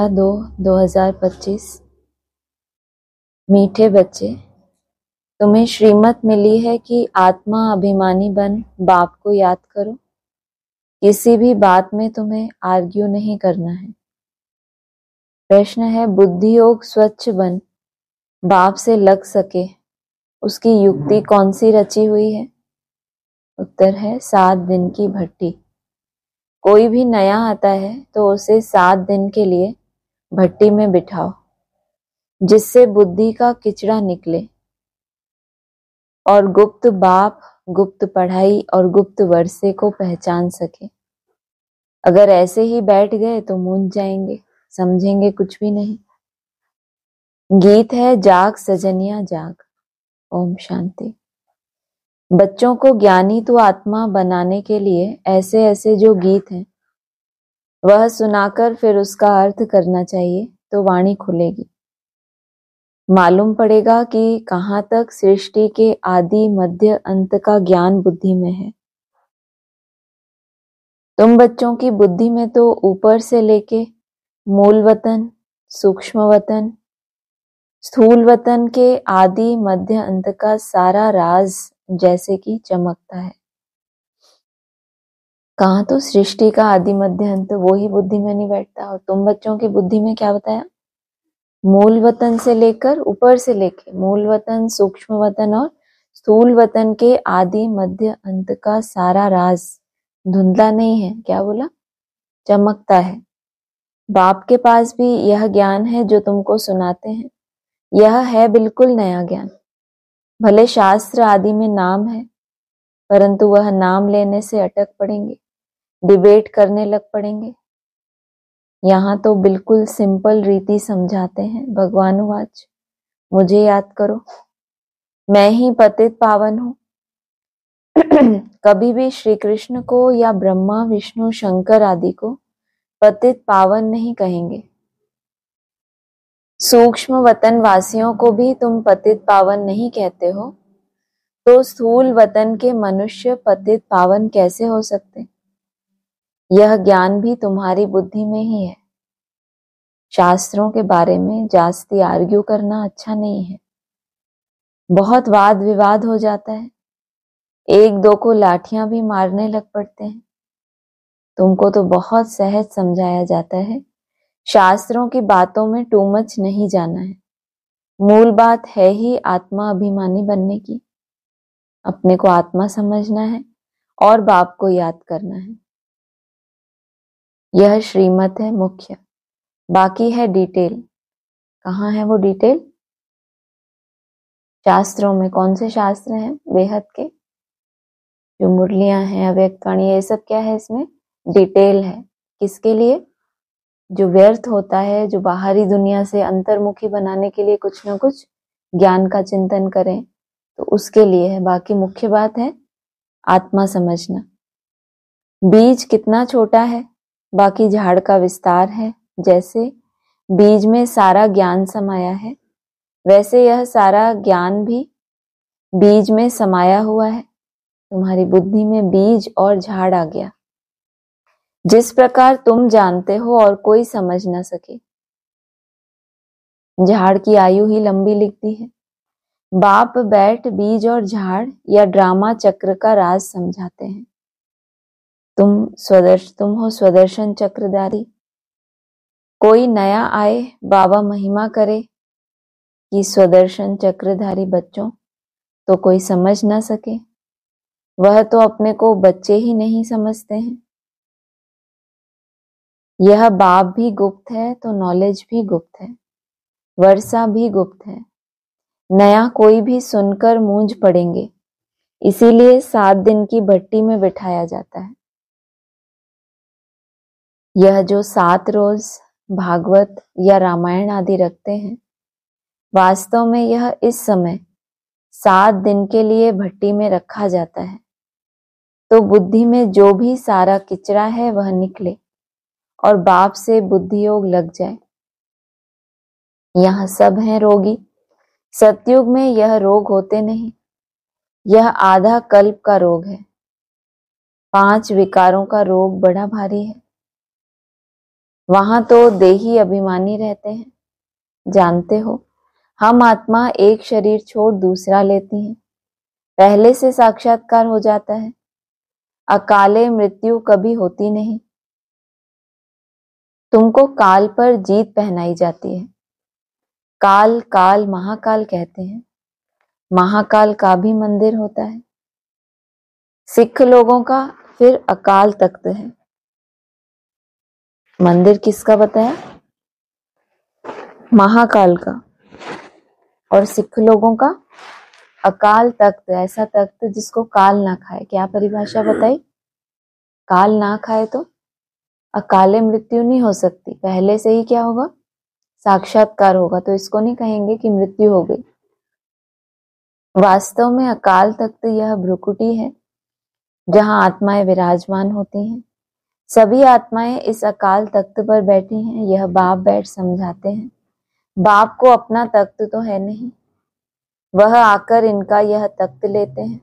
2025। मीठे बच्चे, तुम्हें श्रीमत मिली है कि आत्मा अभिमानी बन बाप को याद करो। किसी भी बात में तुम्हें आर्ग्यू नहीं करना है। प्रश्न है, बुद्धि योग स्वच्छ बन बाप से लग सके उसकी युक्ति कौन सी रची हुई है? उत्तर है 7 दिन की भट्टी। कोई भी नया आता है तो उसे 7 दिन के लिए भट्टी में बिठाओ, जिससे बुद्धि का किचड़ा निकले और गुप्त बाप, गुप्त पढ़ाई और गुप्त वर्षे को पहचान सके। अगर ऐसे ही बैठ गए तो मूंझ जाएंगे, समझेंगे कुछ भी नहीं। गीत है, जाग सजनिया जाग। ओम शांति। बच्चों को ज्ञानी तू आत्मा बनाने के लिए ऐसे ऐसे जो गीत हैं वह सुनाकर फिर उसका अर्थ करना चाहिए तो वाणी खुलेगी। मालूम पड़ेगा कि कहाँ तक सृष्टि के आदि मध्य अंत का ज्ञान बुद्धि में है। तुम बच्चों की बुद्धि में तो ऊपर से लेके मूल वतन, सूक्ष्म वतन, स्थूल वतन के आदि मध्य अंत का सारा राज जैसे कि चमकता है। कहाँ तो सृष्टि का आदि मध्य अंत वो ही बुद्धि में नहीं बैठता। और तुम बच्चों की बुद्धि में क्या बताया? मूल वतन से लेकर ऊपर से लेके मूल वतन, सूक्ष्म वतन और स्थूल वतन के आदि मध्य अंत का सारा राज धुंधला नहीं है, क्या बोला? चमकता है। बाप के पास भी यह ज्ञान है जो तुमको सुनाते हैं। यह है बिल्कुल नया ज्ञान। भले शास्त्र आदि में नाम है, परंतु वह नाम लेने से अटक पड़ेंगे, डिबेट करने लग पड़ेंगे। यहाँ तो बिल्कुल सिंपल रीति समझाते हैं। भगवानुवाच, मुझे याद करो, मैं ही पतित पावन हूँ। कभी भी श्री कृष्ण को या ब्रह्मा, विष्णु, शंकर आदि को पतित पावन नहीं कहेंगे। सूक्ष्म वतन वासियों को भी तुम पतित पावन नहीं कहते हो, तो स्थूल वतन के मनुष्य पतित पावन कैसे हो सकते? यह ज्ञान भी तुम्हारी बुद्धि में ही है। शास्त्रों के बारे में जास्ती आर्ग्यू करना अच्छा नहीं है। बहुत वाद विवाद हो जाता है, एक दो को लाठियां भी मारने लग पड़ते हैं। तुमको तो बहुत सहज समझाया जाता है। शास्त्रों की बातों में टू मच नहीं जाना है। मूल बात है ही आत्मा अभिमानी बनने की। अपने को आत्मा समझना है और बाप को याद करना है। यह श्रीमत है मुख्य, बाकी है डिटेल। कहाँ है वो डिटेल? शास्त्रों में। कौन से शास्त्र हैं? बेहद के, जो मुरलियां हैं, अव्यक्त वाणी, ये सब क्या है? इसमें डिटेल है। किसके लिए? जो व्यर्थ होता है, जो बाहरी दुनिया से अंतर्मुखी बनाने के लिए कुछ ना कुछ ज्ञान का चिंतन करें, तो उसके लिए है। बाकी मुख्य बात है आत्मा समझना। बीज कितना छोटा है, बाकी झाड़ का विस्तार है। जैसे बीज में सारा ज्ञान समाया है, वैसे यह सारा ज्ञान भी बीज में समाया हुआ है। तुम्हारी बुद्धि में बीज और झाड़ आ गया। जिस प्रकार तुम जानते हो और कोई समझ न सके। झाड़ की आयु ही लंबी लिखती है। बाप बैठ बीज और झाड़ या ड्रामा चक्र का राज समझाते हैं। तुम हो स्वदर्शन चक्रधारी। कोई नया आए, बाबा महिमा करे कि स्वदर्शन चक्रधारी बच्चों, तो कोई समझ ना सके। वह तो अपने को बच्चे ही नहीं समझते हैं। यह बाप भी गुप्त है तो नॉलेज भी गुप्त है, वर्षा भी गुप्त है। नया कोई भी सुनकर मूंझ पड़ेंगे, इसीलिए 7 दिन की भट्टी में बिठाया जाता है। यह जो 7 रोज भागवत या रामायण आदि रखते हैं, वास्तव में यह इस समय 7 दिन के लिए भट्टी में रखा जाता है, तो बुद्धि में जो भी सारा किचरा है वह निकले और बाप से बुद्धि योग लग जाए। यहाँ सब हैं रोगी। सतयुग में यह रोग होते नहीं। यह आधा कल्प का रोग है। 5 विकारों का रोग बड़ा भारी है। वहां तो देही अभिमानी रहते हैं। जानते हो, हम आत्मा एक शरीर छोड़ दूसरा लेती हैं, पहले से साक्षात्कार हो जाता है। अकाले मृत्यु कभी होती नहीं। तुमको काल पर जीत पहनाई जाती है। काल काल महाकाल कहते हैं। महाकाल का भी मंदिर होता है। सिख लोगों का फिर अकाल तख्त है। मंदिर किसका बताया? महाकाल का। और सिख लोगों का अकाल तख्त, ऐसा तख्त जिसको काल ना खाए। क्या परिभाषा बताई? काल ना खाए तो अकाले मृत्यु नहीं हो सकती, पहले से ही क्या होगा? साक्षात्कार होगा। तो इसको नहीं कहेंगे कि मृत्यु हो गई। वास्तव में अकाल तख्त यह भ्रुकुटी है जहां आत्माएं विराजमान होती हैं। सभी आत्माएं इस अकाल तख्त पर बैठी हैं। यह बाप बैठ समझाते हैं। बाप को अपना तख्त तो है नहीं, वह आकर इनका यह तख्त लेते हैं।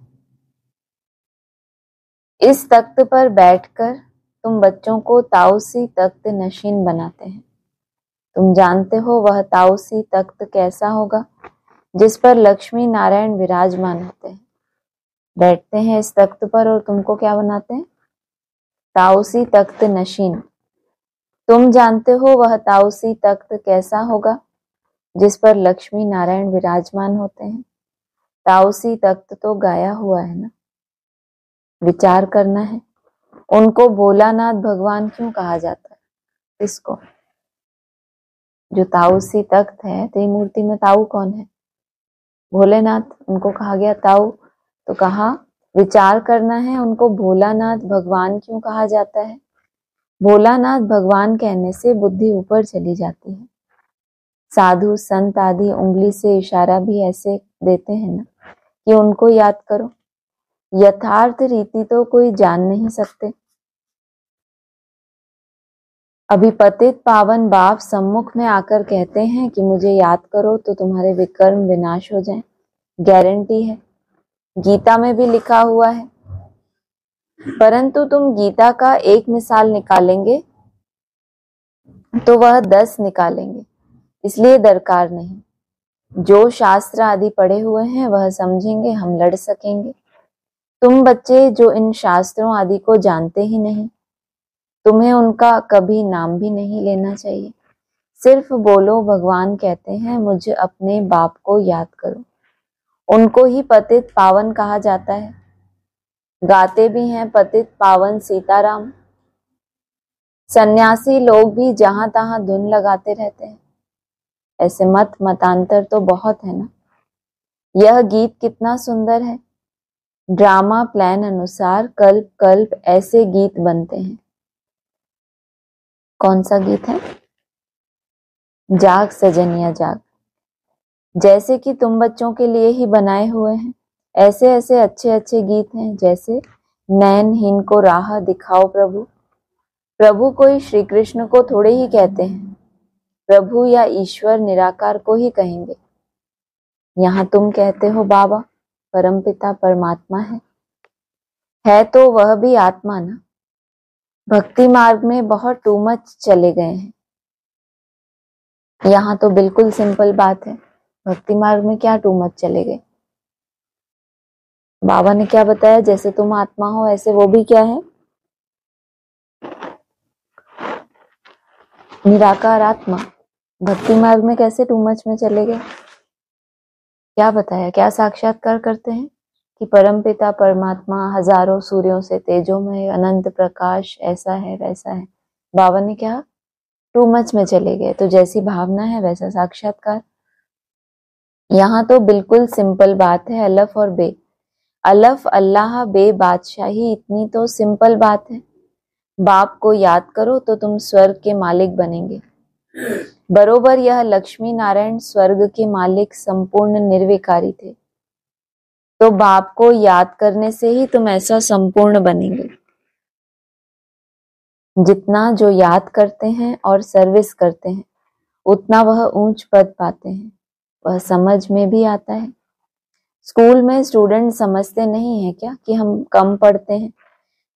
इस तख्त पर बैठकर तुम बच्चों को ताउसी तख्त नशीन बनाते हैं। तुम जानते हो वह ताउसी तख्त कैसा होगा? जिस पर लक्ष्मी नारायण विराजमान होते हैं। बैठते हैं इस तख्त पर और तुमको क्या बनाते हैं? ताउसी तख्त नशीन। तुम जानते हो वह ताउसी तख्त कैसा होगा? जिस पर लक्ष्मी नारायण विराजमान होते हैं। ताउसी तख्त तो गाया हुआ है ना, विचार करना है। उनको भोलानाथ भगवान क्यों कहा जाता है? इसको जो ताउसी तख्त है, त्रिमूर्ति में ताऊ कौन है? भोलेनाथ। उनको कहा गया ताऊ, तो कहा विचार करना है उनको भोलानाथ भगवान क्यों कहा जाता है। भोलानाथ भगवान कहने से बुद्धि ऊपर चली जाती है। साधु संत आदि उंगली से इशारा भी ऐसे देते हैं ना कि उनको याद करो। यथार्थ रीति तो कोई जान नहीं सकते। अभी पतित पावन बाप सम्मुख में आकर कहते हैं कि मुझे याद करो तो तुम्हारे विकर्म विनाश हो जाएं। गारंटी है, गीता में भी लिखा हुआ है। परंतु तुम गीता का एक मिसाल निकालेंगे तो वह 10 निकालेंगे, इसलिए दरकार नहीं। जो शास्त्र आदि पढ़े हुए हैं वह समझेंगे, हम लड़ सकेंगे। तुम बच्चे जो इन शास्त्रों आदि को जानते ही नहीं, तुम्हें उनका कभी नाम भी नहीं लेना चाहिए। सिर्फ बोलो भगवान कहते हैं मुझे अपने बाप को याद करो। उनको ही पतित पावन कहा जाता है। गाते भी हैं पतित पावन सीताराम। सन्यासी लोग भी जहां तहां धुन लगाते रहते हैं। ऐसे मतांतर तो बहुत है ना। यह गीत कितना सुंदर है। ड्रामा प्लान अनुसार कल्प कल्प ऐसे गीत बनते हैं। कौन सा गीत है? जाग सजनिया जाग। जैसे कि तुम बच्चों के लिए ही बनाए हुए हैं। ऐसे ऐसे अच्छे अच्छे गीत हैं, जैसे नैनहीन को राह दिखाओ प्रभु। प्रभु कोई श्री कृष्ण को थोड़े ही कहते हैं, प्रभु या ईश्वर निराकार को ही कहेंगे। यहाँ तुम कहते हो बाबा परमपिता परमात्मा है तो वह भी आत्मा ना। भक्ति मार्ग में बहुत टू मच चले गए हैं। यहाँ तो बिल्कुल सिंपल बात है। भक्ति मार्ग में क्या टू मच चले गए? बाबा ने क्या बताया? जैसे तुम आत्मा हो ऐसे वो भी क्या है? निराकार आत्मा। भक्ति मार्ग में कैसे टू मच में चले गए? क्या बताया? क्या साक्षात्कार करते हैं कि परमपिता परमात्मा हजारों सूर्यों से तेजोमय अनंत प्रकाश ऐसा है वैसा है। बाबा ने क्या? टू मच में चले गए। तो जैसी भावना है वैसा साक्षात्कार। यहाँ तो बिल्कुल सिंपल बात है। अलफ और बे, अलफ अल्लाह, बे बादशाही। इतनी तो सिंपल बात है। बाप को याद करो तो तुम स्वर्ग के मालिक बनेंगे। बरोबर यह लक्ष्मी नारायण स्वर्ग के मालिक संपूर्ण निर्विकारी थे, तो बाप को याद करने से ही तुम ऐसा संपूर्ण बनेंगे। जितना जो याद करते हैं और सर्विस करते हैं उतना वह ऊंच पद पाते हैं। वह समझ में भी आता है। स्कूल में स्टूडेंट समझते नहीं है क्या कि हम कम पढ़ते हैं?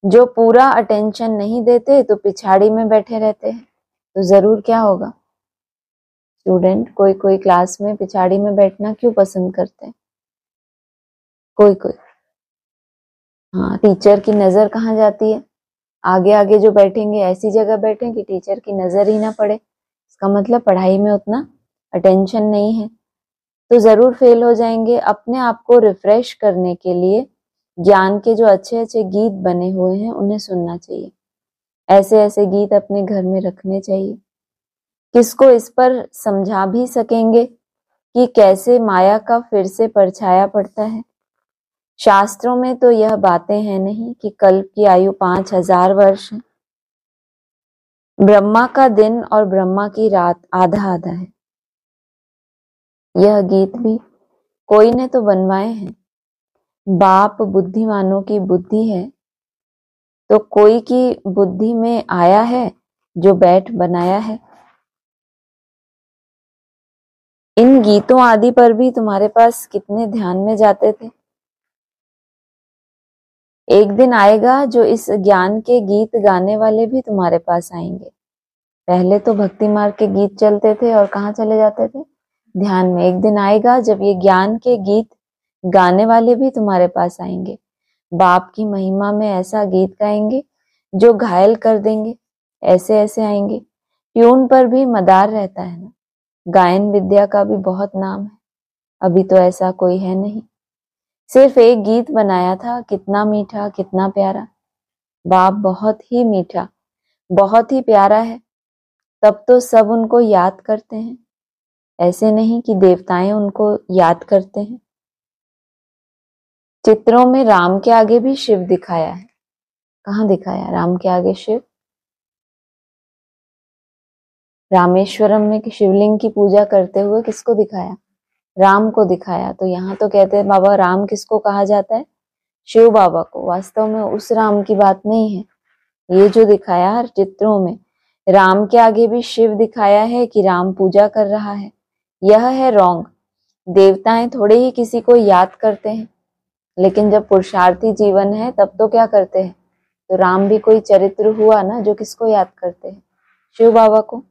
जो पूरा अटेंशन नहीं देते तो पिछाड़ी में बैठे रहते हैं। तो जरूर क्या होगा, स्टूडेंट कोई कोई क्लास में पिछाड़ी में बैठना क्यों पसंद करते हैं, कोई कोई। हाँ, टीचर की नजर कहाँ जाती है, आगे आगे जो बैठेंगे ऐसी जगह बैठें कि टीचर की नजर ही ना पड़े, इसका मतलब पढ़ाई में उतना अटेंशन नहीं है, तो जरूर फेल हो जाएंगे। अपने आप को रिफ्रेश करने के लिए ज्ञान के जो अच्छे अच्छे गीत बने हुए हैं उन्हें सुनना चाहिए, ऐसे ऐसे गीत अपने घर में रखने चाहिए। किसको इस पर समझा भी सकेंगे कि कैसे माया का फिर से परछाया पड़ता है। शास्त्रों में तो यह बातें हैं नहीं कि कल्प की आयु 5000 वर्ष है। ब्रह्मा का दिन और ब्रह्मा की रात आधा आधा है। यह गीत भी कोई ने तो बनवाए हैं। बाप बुद्धिमानों की बुद्धि है तो कोई की बुद्धि में आया है जो बैठ बनाया है। इन गीतों आदि पर भी तुम्हारे पास कितने ध्यान में जाते थे। एक दिन आएगा जो इस ज्ञान के गीत गाने वाले भी तुम्हारे पास आएंगे। पहले तो भक्ति मार्ग के गीत चलते थे और कहाँ चले जाते थे, ध्यान में। एक दिन आएगा जब ये ज्ञान के गीत गाने वाले भी तुम्हारे पास आएंगे, बाप की महिमा में ऐसा गीत गाएंगे जो घायल कर देंगे, ऐसे ऐसे आएंगे। ट्यून पर भी मदार रहता है ना, गायन विद्या का भी बहुत नाम है। अभी तो ऐसा कोई है नहीं, सिर्फ एक गीत बनाया था, कितना मीठा कितना प्यारा। बाप बहुत ही मीठा बहुत ही प्यारा है, तब तो सब उनको याद करते हैं। ऐसे नहीं कि देवताएं उनको याद करते हैं। चित्रों में राम के आगे भी शिव दिखाया है। कहाँ दिखाया राम के आगे शिव? रामेश्वरम में शिवलिंग की पूजा करते हुए किसको दिखाया? राम को दिखाया। तो यहाँ तो कहते हैं बाबा राम किसको कहा जाता है? शिव बाबा को। वास्तव में उस राम की बात नहीं है। ये जो दिखाया चित्रों में, राम के आगे भी शिव दिखाया है कि राम पूजा कर रहा है, यह है रॉन्ग। देवताएं थोड़े ही किसी को याद करते हैं, लेकिन जब पुरुषार्थी जीवन है तब तो क्या करते हैं? तो राम भी कोई चरित्र हुआ ना जो किसको याद करते हैं? शिव बाबा को।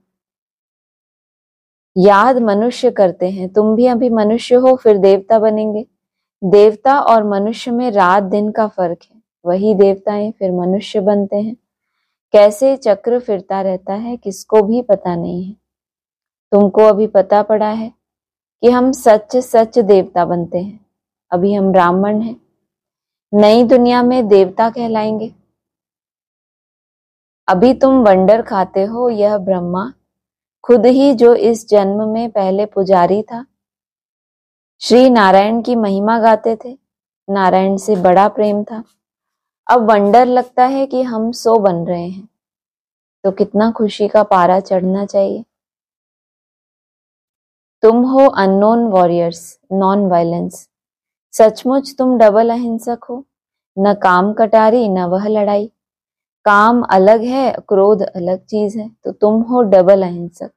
याद मनुष्य करते हैं। तुम भी अभी मनुष्य हो फिर देवता बनेंगे। देवता और मनुष्य में रात दिन का फर्क है। वही देवताएं फिर मनुष्य बनते हैं। कैसे चक्र फिरता रहता है किसको भी पता नहीं है। तुमको अभी पता पड़ा है कि हम सच सच देवता बनते हैं। अभी हम ब्राह्मण हैं, नई दुनिया में देवता कहलाएंगे। अभी तुम वंडर खाते हो। यह ब्रह्मा खुद ही जो इस जन्म में पहले पुजारी था, श्री नारायण की महिमा गाते थे, नारायण से बड़ा प्रेम था। अब वंडर लगता है कि हम सो बन रहे हैं, तो कितना खुशी का पारा चढ़ना चाहिए। तुम हो अननोन वॉरियर्स, नॉन वायलेंस। सचमुच तुम डबल अहिंसक हो, न काम कटारी न वह लड़ाई। काम अलग है, क्रोध अलग चीज है, तो तुम हो डबल अहिंसक।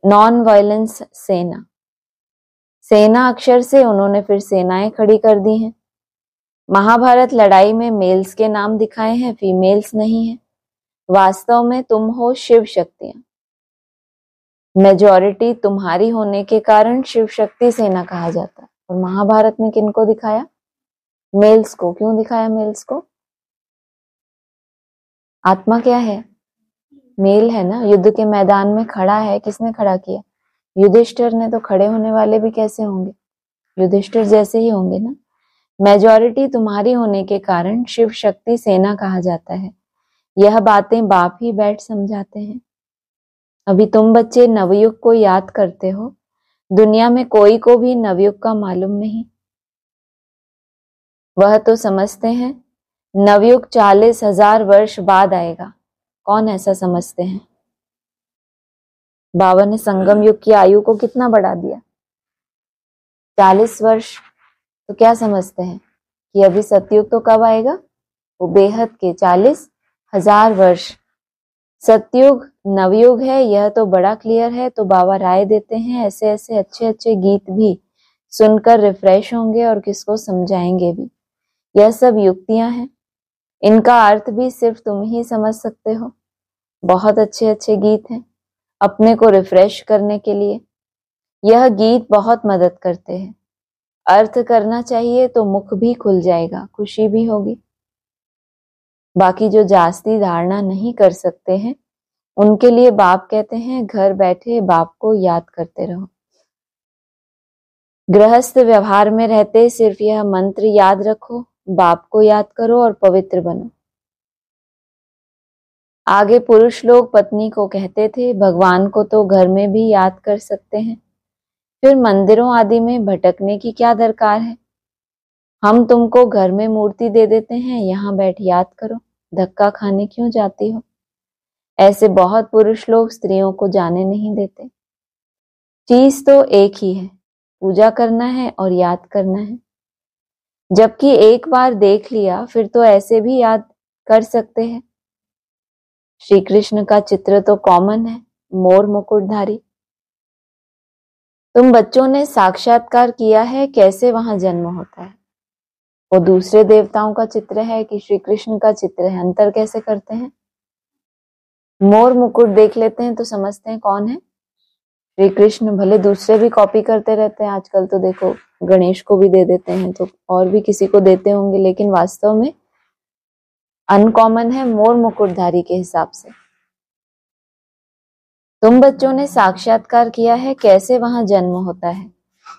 नॉन वायलेंस सेना। सेना अक्षर से उन्होंने फिर सेनाएं खड़ी कर दी हैं। महाभारत लड़ाई में मेल्स के नाम दिखाए हैं, फीमेल्स नहीं है। वास्तव में तुम हो शिव शक्तियां। मेजॉरिटी तुम्हारी होने के कारण शिव शक्ति सेना कहा जाता है। और महाभारत में किनको दिखाया? मेल्स को। क्यों दिखाया मेल्स को? आत्मा क्या है? मेल है ना। युद्ध के मैदान में खड़ा है, किसने खड़ा किया? युधिष्ठिर ने। तो खड़े होने वाले भी कैसे होंगे? युधिष्ठिर जैसे ही होंगे ना। मेजॉरिटी तुम्हारी होने के कारण शिव शक्ति सेना कहा जाता है। यह बातें बाप ही बैठ समझाते हैं। अभी तुम बच्चे नवयुग को याद करते हो, दुनिया में कोई को भी नवयुग का मालूम नहीं। वह तो समझते हैं नवयुग 40,000 वर्ष बाद आएगा। कौन ऐसा समझते हैं? बाबा ने संगम युग की आयु को कितना बढ़ा दिया? 40 वर्ष। तो क्या समझते हैं कि अभी सतयुग तो कब आएगा? वो बेहद के 40,000 वर्ष। सतयुग नवयुग है, यह तो बड़ा क्लियर है। तो बाबा राय देते हैं ऐसे ऐसे अच्छे अच्छे गीत भी सुनकर रिफ्रेश होंगे और किसको समझाएंगे भी। यह सब युक्तियां हैं, इनका अर्थ भी सिर्फ तुम ही समझ सकते हो। बहुत अच्छे अच्छे गीत हैं अपने को रिफ्रेश करने के लिए। यह गीत बहुत मदद करते हैं। अर्थ करना चाहिए तो मुख भी खुल जाएगा, खुशी भी होगी। बाकी जो जास्ती धारणा नहीं कर सकते हैं उनके लिए बाप कहते हैं घर बैठे बाप को याद करते रहो। गृहस्थ व्यवहार में रहते सिर्फ यह मंत्र याद रखो, बाप को याद करो और पवित्र बनो। आगे पुरुष लोग पत्नी को कहते थे भगवान को तो घर में भी याद कर सकते हैं, फिर मंदिरों आदि में भटकने की क्या दरकार है। हम तुमको घर में मूर्ति दे देते हैं, यहाँ बैठ याद करो, धक्का खाने क्यों जाती हो। ऐसे बहुत पुरुष लोग स्त्रियों को जाने नहीं देते। चीज तो एक ही है, पूजा करना है और याद करना है। जबकि एक बार देख लिया फिर तो ऐसे भी याद कर सकते हैं। श्री कृष्ण का चित्र तो कॉमन है, मोर मुकुटधारी। तुम बच्चों ने साक्षात्कार किया है कैसे वहां जन्म होता है। वो दूसरे देवताओं का चित्र है कि श्री कृष्ण का चित्र है, अंतर कैसे करते हैं। मोर मुकुट देख लेते हैं तो समझते हैं कौन है श्री कृष्ण। भले दूसरे भी कॉपी करते रहते हैं, आजकल तो देखो गणेश को भी दे देते हैं तो और भी किसी को देते होंगे, लेकिन वास्तव में अनकॉमन है मोर मुकुटधारी के हिसाब से। तुम बच्चों ने साक्षात्कार किया है कैसे वहां जन्म होता है,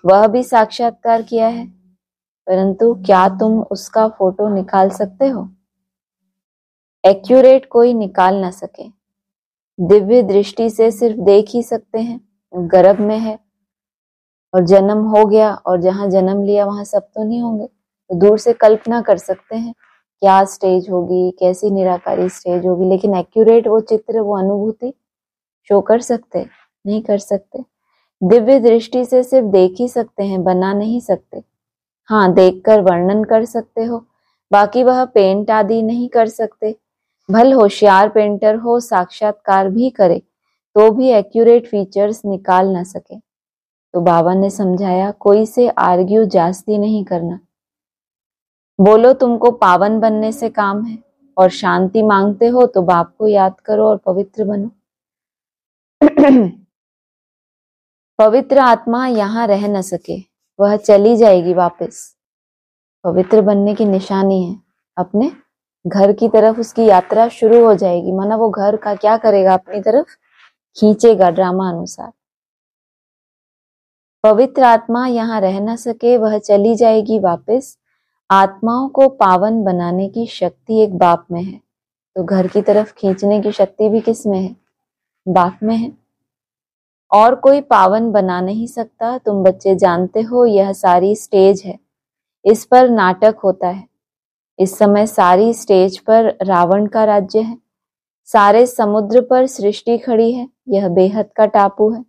वह भी साक्षात्कार किया है, परंतु क्या तुम उसका फोटो निकाल सकते हो। एक्यूरेट कोई निकाल ना सके, दिव्य दृष्टि से सिर्फ देख ही सकते हैं। गर्भ में है और जन्म हो गया और जहां जन्म लिया वहां सब तो नहीं होंगे, तो दूर से कल्पना कर सकते हैं क्या स्टेज होगी, कैसी निराकारी स्टेज होगी, लेकिन एक्यूरेट वो चित्र वो अनुभूति शो कर सकते नहीं कर सकते। दिव्य दृष्टि से सिर्फ देख ही सकते हैं, बना नहीं सकते। हाँ, देखकर वर्णन कर सकते हो, बाकी वह पेंट आदि नहीं कर सकते। भल होशियार पेंटर हो साक्षात्कार भी करे तो भी एक्यूरेट फीचर्स निकाल ना सके। तो बाबा ने समझाया कोई से आर्ग्यू जास्ती नहीं करना। बोलो तुमको पावन बनने से काम है और शांति मांगते हो तो बाप को याद करो और पवित्र बनो। पवित्र आत्मा यहाँ रह न सके, वह चली जाएगी वापस। पवित्र बनने की निशानी है अपने घर की तरफ उसकी यात्रा शुरू हो जाएगी। माना वो घर का क्या करेगा, अपनी तरफ खींचेगा ड्रामा अनुसार। पवित्र आत्मा यहाँ रह न सके, वह चली जाएगी वापस। आत्माओं को पावन बनाने की शक्ति एक बाप में है, तो घर की तरफ खींचने की शक्ति भी किस में है, बाप में है। और कोई पावन बना नहीं सकता। तुम बच्चे जानते हो यह सारी स्टेज है, इस पर नाटक होता है। इस समय सारी स्टेज पर रावण का राज्य है, सारे समुद्र पर सृष्टि खड़ी है। यह बेहद का टापू है,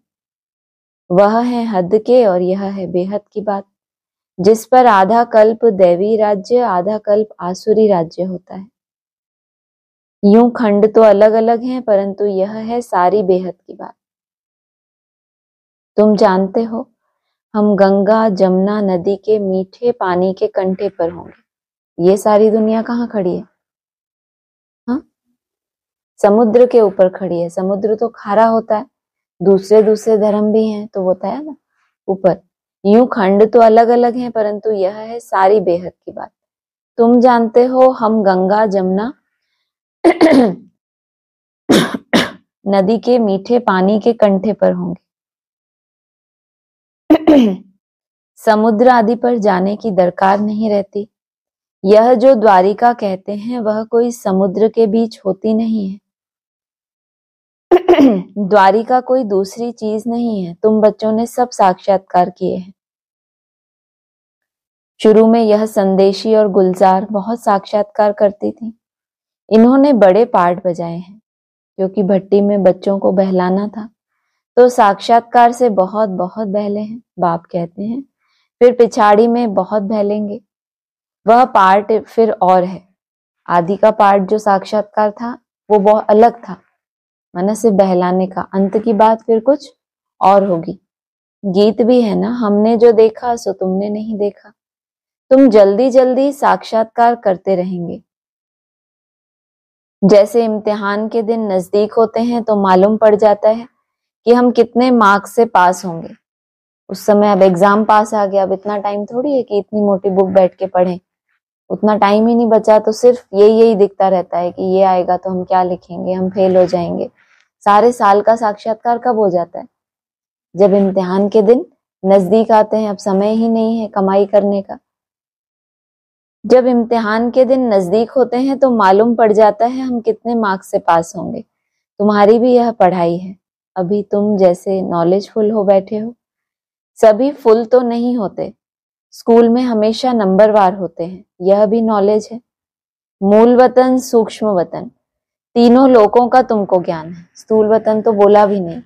वह है हद के और यह है बेहद की बात, जिस पर आधा कल्प दैवी राज्य आधा कल्प आसुरी राज्य होता है। यूं खंड तो अलग अलग हैं, परंतु यह है सारी बेहद की बात। तुम जानते हो हम गंगा जमुना नदी के मीठे पानी के कंठे पर होंगे। ये सारी दुनिया कहाँ खड़ी है, हाँ, समुद्र के ऊपर खड़ी है। समुद्र तो खारा होता है, दूसरे दूसरे धर्म भी हैं तो होता है ना ऊपर। यूं खंड तो अलग अलग हैं, परंतु यह है सारी बेहद की बात। तुम जानते हो हम गंगा जमुना नदी के मीठे पानी के कंठे पर होंगे। समुद्र आदि पर जाने की दरकार नहीं रहती। यह जो द्वारिका कहते हैं वह कोई समुद्र के बीच होती नहीं है। द्वारिका कोई दूसरी चीज नहीं है। तुम बच्चों ने सब साक्षात्कार किए हैं। शुरू में यह संदेशी और गुलजार बहुत साक्षात्कार करती थी। इन्होंने बड़े पार्ट बजाए हैं, क्योंकि भट्टी में बच्चों को बहलाना था, तो साक्षात्कार से बहुत बहुत बहले हैं, बाप कहते हैं। फिर पिछाड़ी में बहुत बहलेंगे। वह पार्ट फिर और है। आदि का पार्ट जो साक्षात्कार था वो बहुत अलग था, मन से बहलाने का। अंत की बात फिर कुछ और होगी। गीत भी है ना, हमने जो देखा सो तुमने नहीं देखा। तुम जल्दी जल्दी साक्षात्कार करते रहेंगे। जैसे इम्तिहान के दिन नजदीक होते हैं तो मालूम पड़ जाता है कि हम कितने मार्क्स से पास होंगे। उस समय अब एग्जाम पास आ गया, अब इतना टाइम थोड़ी है कि इतनी मोटी बुक बैठ के पढ़ें, उतना टाइम ही नहीं बचा, तो सिर्फ यही दिखता रहता है कि ये आएगा तो हम क्या लिखेंगे, हम फेल हो जाएंगे। सारे साल का साक्षात्कार कब हो जाता है? जब इम्तिहान के दिन नजदीक आते हैं। अब समय ही नहीं है कमाई करने का। जब इम्तिहान के दिन नजदीक होते हैं तो मालूम पड़ जाता है हम कितने मार्क्स से पास होंगे। तुम्हारी भी यह पढ़ाई है। अभी तुम जैसे नॉलेजफुल हो बैठे हो, सभी फुल तो नहीं होते। स्कूल में हमेशा नंबरवार होते हैं, यह भी नॉलेज है। मूल वतन, सूक्ष्म वतन, तीनों लोकों का तुमको ज्ञान है। स्थूल वतन तो बोला भी नहीं।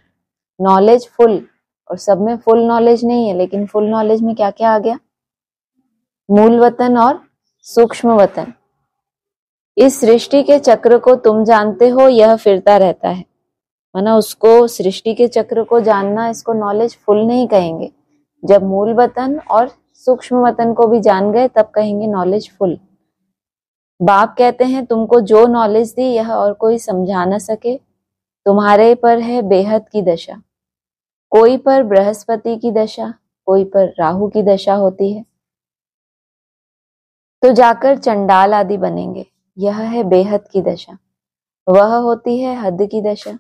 नॉलेज फुल, और सब में फुल नॉलेज नहीं है, लेकिन फुल नॉलेज में क्या क्या आ गया? मूल वतन और सूक्ष्म वतन। इस सृष्टि के चक्र को तुम जानते हो, यह फिरता रहता है। माना उसको, सृष्टि के चक्र को जानना, इसको नॉलेज फुल नहीं कहेंगे। जब मूल वतन और सूक्ष्म वतन को भी जान गए तब कहेंगे नॉलेज फुल। बाप कहते हैं तुमको जो नॉलेज दी यह और कोई समझा न सके। तुम्हारे पर है बेहद की दशा। कोई पर बृहस्पति की दशा, कोई पर राहु की दशा होती है तो जाकर चंडाल आदि बनेंगे। यह है बेहद की दशा। वह होती है हद की दशा।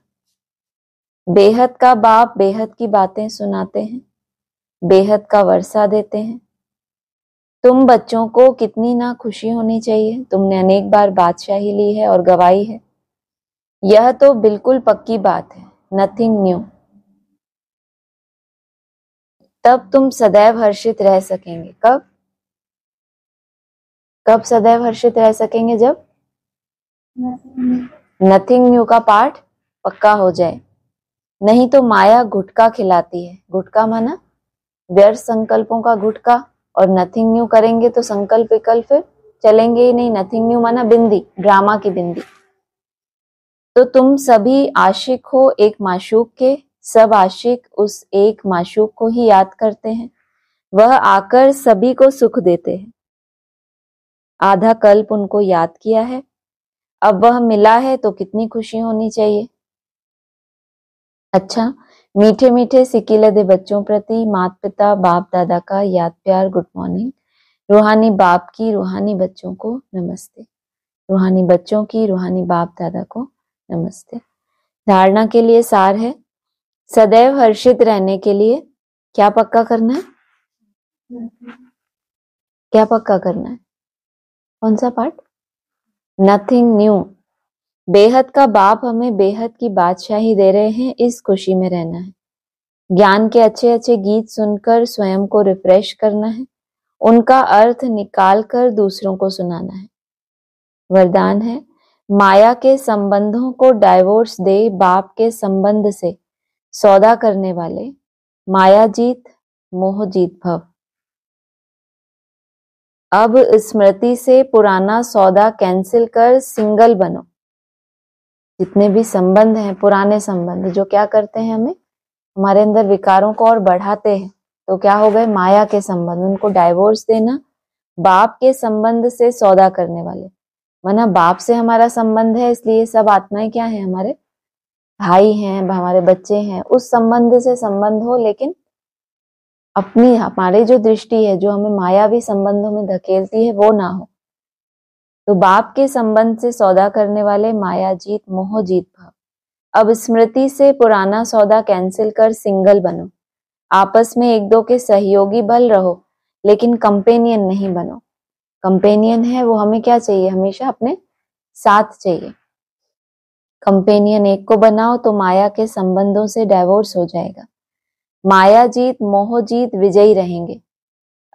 बेहद का बाप बेहद की बातें सुनाते हैं, बेहद का वर्षा देते हैं। तुम बच्चों को कितनी ना खुशी होनी चाहिए, तुमने अनेक बार बादशाही ली है और गवाई है। यह तो बिल्कुल पक्की बात है, नथिंग न्यू। तब तुम सदैव हर्षित रह सकेंगे। कब? कब सदैव हर्षित रह सकेंगे? जब नथिंग न्यू का पाठ पक्का हो जाए। नहीं तो माया गुटका खिलाती है। गुटका माना व्यर्थ संकल्पों का गुटका, और नथिंग न्यू करेंगे तो संकल्प विकल्प फिर चलेंगे ही नहीं। नथिंग न्यू माना बिंदी, ड्रामा की बिंदी। तो तुम सभी आशिक हो एक माशूक के। सब आशिक उस एक माशूक को ही याद करते हैं। वह आकर सभी को सुख देते हैं। आधा कल्प उनको याद किया है, अब वह मिला है तो कितनी खुशी होनी चाहिए। अच्छा, मीठे मीठे सिकिलदे बच्चों प्रति माता पिता बाप दादा का याद प्यार गुड मॉर्निंग। रूहानी बाप की रूहानी बच्चों को नमस्ते। रूहानी बच्चों की रूहानी बाप दादा को नमस्ते। धारणा के लिए सार है, सदैव हर्षित रहने के लिए क्या पक्का करना है? क्या पक्का करना है? कौन सा पार्ट? Nothing new. बेहद का बाप हमें बेहद की बादशाही दे रहे हैं, इस खुशी में रहना है। ज्ञान के अच्छे अच्छे गीत सुनकर स्वयं को रिफ्रेश करना है, उनका अर्थ निकाल कर दूसरों को सुनाना है। वरदान है, माया के संबंधों को डाइवोर्स दे बाप के संबंध से सौदा करने वाले, माया जीत मोह जीत भव। अब स्मृति से पुराना सौदा कैंसिल कर सिंगल बनो। जितने भी संबंध हैं, पुराने संबंध जो क्या करते हैं, हमें हमारे अंदर विकारों को और बढ़ाते हैं, तो क्या हो गए? माया के संबंध, उनको डाइवोर्स देना। बाप के संबंध से सौदा करने वाले, माना बाप से हमारा संबंध है, इसलिए सब आत्माएं क्या है? हमारे भाई हैं, हमारे बच्चे हैं। उस संबंध से संबंध हो, लेकिन अपनी हमारी जो दृष्टि है जो हमें मायावी संबंधों में धकेलती है वो ना हो। तो बाप के संबंध से सौदा करने वाले माया जीत मोह जीत भाव। अब स्मृति से पुराना सौदा कैंसिल कर सिंगल बनो। आपस में एक दो के सहयोगी भल रहो, लेकिन कंपेनियन नहीं बनो। कंपेनियन है वो हमें क्या चाहिए? हमेशा अपने साथ चाहिए। कंपेनियन एक को बनाओ तो माया के संबंधों से डाइवोर्स हो जाएगा। माया जीत मोह जीत विजयी रहेंगे।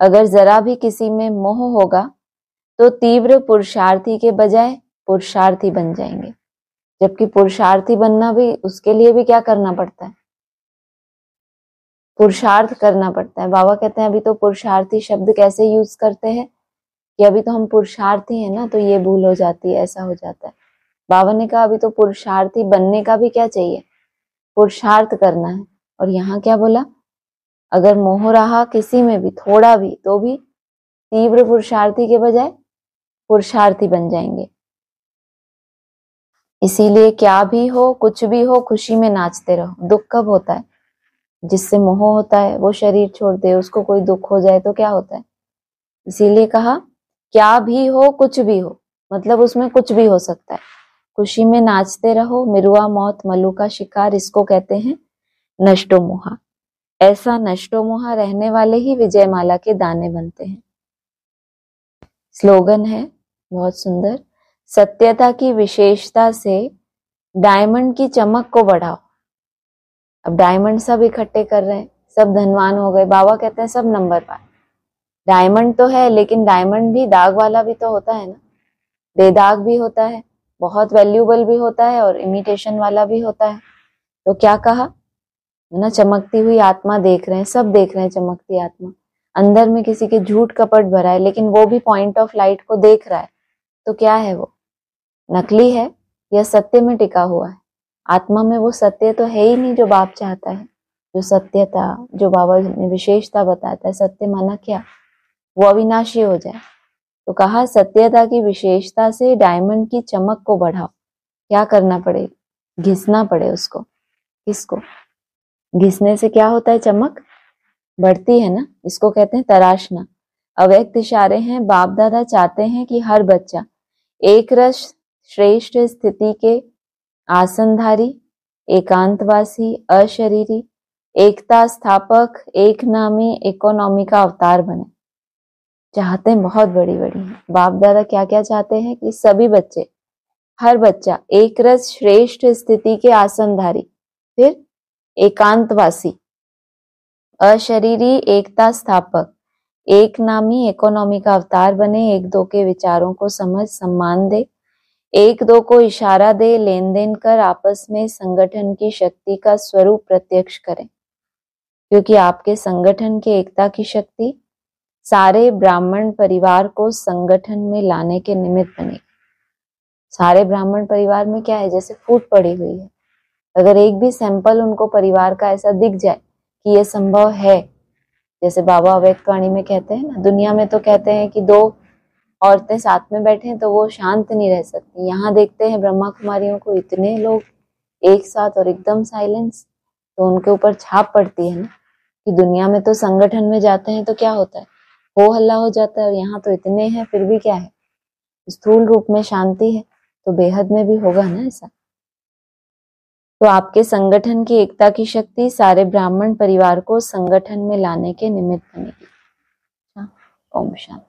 अगर जरा भी किसी में मोह होगा तो तीव्र पुरुषार्थी के बजाय पुरुषार्थी बन जाएंगे। जबकि पुरुषार्थी बनना भी, उसके लिए भी क्या करना पड़ता है? पुरुषार्थ करना पड़ता है। बाबा कहते हैं अभी तो पुरुषार्थी शब्द कैसे यूज करते हैं कि अभी तो हम पुरुषार्थी हैं ना, तो ये भूल हो जाती है, ऐसा हो जाता है। बाबा ने कहा अभी तो पुरुषार्थी बनने का भी क्या चाहिए? पुरुषार्थ करना है। और यहाँ क्या बोला? अगर मोह रहा किसी में भी थोड़ा भी, तो भी तीव्र पुरुषार्थी के बजाय पुरुषार्थी बन जाएंगे। इसीलिए क्या भी हो, कुछ भी हो, खुशी में नाचते रहो। दुख कब होता है? जिससे मोह होता है वो शरीर छोड़ दे, उसको कोई दुख हो जाए तो क्या होता है। इसीलिए कहा क्या भी हो, कुछ भी हो, मतलब उसमें कुछ भी हो सकता है। खुशी में नाचते रहो। मिरुआ मौत मल्लू का शिकार, इसको कहते हैं नष्टो मोहा। ऐसा नष्टो मोहा रहने वाले ही विजय माला के दाने बनते हैं। स्लोगन है बहुत सुंदर, सत्यता की विशेषता से डायमंड की चमक को बढ़ाओ। अब डायमंड सब इकट्ठे कर रहे हैं, सब धनवान हो गए, बाबा कहते हैं सब नंबर पाए। डायमंड तो है लेकिन डायमंड भी दाग वाला भी तो होता है ना, बेदाग भी होता है, बहुत वैल्यूबल भी होता है और इमिटेशन वाला भी होता है। तो क्या कहा ना, चमकती हुई आत्मा देख रहे हैं, सब देख रहे हैं चमकती आत्मा। अंदर में किसी के झूठ कपट भरा है लेकिन वो भी पॉइंट ऑफ लाइट को देख रहा है। तो क्या है वो? नकली है या सत्य में टिका हुआ है? आत्मा में वो सत्य तो है ही नहीं जो बाप चाहता है। जो सत्यता, जो बाबा ने विशेषता बताता है, सत्य माना क्या? वो अविनाशी हो जाए। तो कहा सत्यता की विशेषता से डायमंड की चमक को बढ़ाओ। क्या करना पड़ेगा? घिसना पड़े उसको। किसको? घिसने से क्या होता है? चमक बढ़ती है ना, इसको कहते हैं तराशना। अव्यक्त इशारे हैं। बाप दादा चाहते हैं कि हर बच्चा एक रस श्रेष्ठ स्थिति के आसनधारी, एकांतवासी, अशरीरी, एकता स्थापक, एक नामी, इकोनॉमी का अवतार बने। चाहते हैं बहुत बड़ी बड़ी हैं। बाप दादा क्या क्या चाहते हैं कि सभी बच्चे, हर बच्चा एक रस श्रेष्ठ स्थिति के आसनधारी, फिर एकांतवासी, अशरीरी, एकता स्थापक, एक नामी, इकोनॉमी का अवतार बने। एक दो के विचारों को समझ सम्मान दे, एक दो को इशारा दे, लेन देन कर आपस में संगठन की शक्ति का स्वरूप प्रत्यक्ष करें। क्योंकि आपके संगठन के एकता की शक्ति सारे ब्राह्मण परिवार को संगठन में लाने के निमित्त बनेगी। सारे ब्राह्मण परिवार में क्या है? जैसे फूट पड़ी हुई है। अगर एक भी सैंपल उनको परिवार का ऐसा दिख जाए कि ये संभव है, जैसे बाबा अव्यक्तवाणी में कहते हैं ना, दुनिया में तो कहते हैं कि दो औरतें साथ में बैठे तो वो शांत नहीं रह सकती। यहाँ देखते हैं ब्रह्मा कुमारियों को इतने लोग एक साथ और एकदम साइलेंस, तो उनके ऊपर छाप पड़ती है ना कि दुनिया में तो संगठन में जाते हैं तो क्या होता है, हो हल्ला हो जाता है, और यहाँ तो इतने हैं फिर भी क्या है, स्थूल रूप में शांति है, तो बेहद में भी होगा ना ऐसा। तो आपके संगठन की एकता की शक्ति सारे ब्राह्मण परिवार को संगठन में लाने के निमित्त बनेगी। ओम शांति।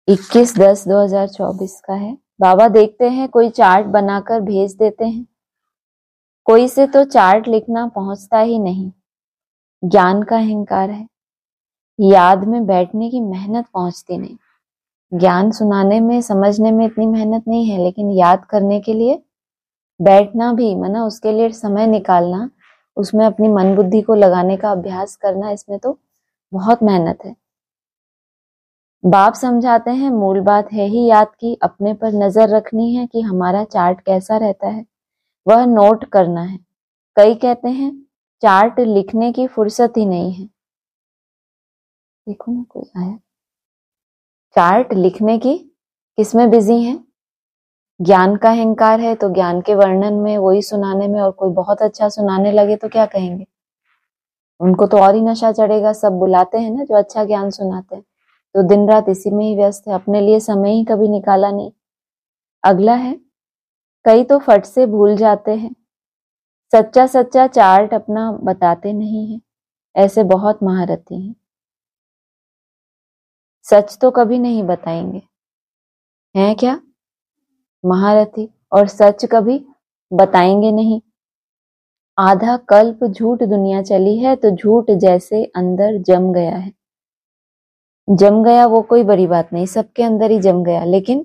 21/10/2024 का है। बाबा देखते हैं कोई चार्ट बनाकर भेज देते हैं, कोई से तो चार्ट लिखना पहुंचता ही नहीं। ज्ञान का अहंकार है। याद में बैठने की मेहनत पहुंचती नहीं। ज्ञान सुनाने में, समझने में इतनी मेहनत नहीं है, लेकिन याद करने के लिए बैठना भी, माना उसके लिए समय निकालना, उसमें अपनी मन बुद्धि को लगाने का अभ्यास करना, इसमें तो बहुत मेहनत है। बाप समझाते हैं मूल बात है ही याद की, अपने पर नजर रखनी है कि हमारा चार्ट कैसा रहता है, वह नोट करना है। कई कहते हैं चार्ट लिखने की फुर्सत ही नहीं है। देखो ना कोई आया, चार्ट लिखने की किसमें बिजी है? ज्ञान का अहंकार है, तो ज्ञान के वर्णन में, वही सुनाने में, और कोई बहुत अच्छा सुनाने लगे तो क्या कहेंगे, उनको तो और ही नशा चढ़ेगा। सब बुलाते हैं ना जो अच्छा ज्ञान सुनाते हैं, तो दिन रात इसी में ही व्यस्त है, अपने लिए समय ही कभी निकाला नहीं। अगला है, कई तो फट से भूल जाते हैं, सच्चा सच्चा चार्ट अपना बताते नहीं है। ऐसे बहुत महारथी हैं, सच तो कभी नहीं बताएंगे, हैं क्या महारथी, और सच कभी बताएंगे नहीं। आधा कल्प झूठ दुनिया चली है, तो झूठ जैसे अंदर जम गया है। जम गया वो कोई बड़ी बात नहीं, सबके अंदर ही जम गया, लेकिन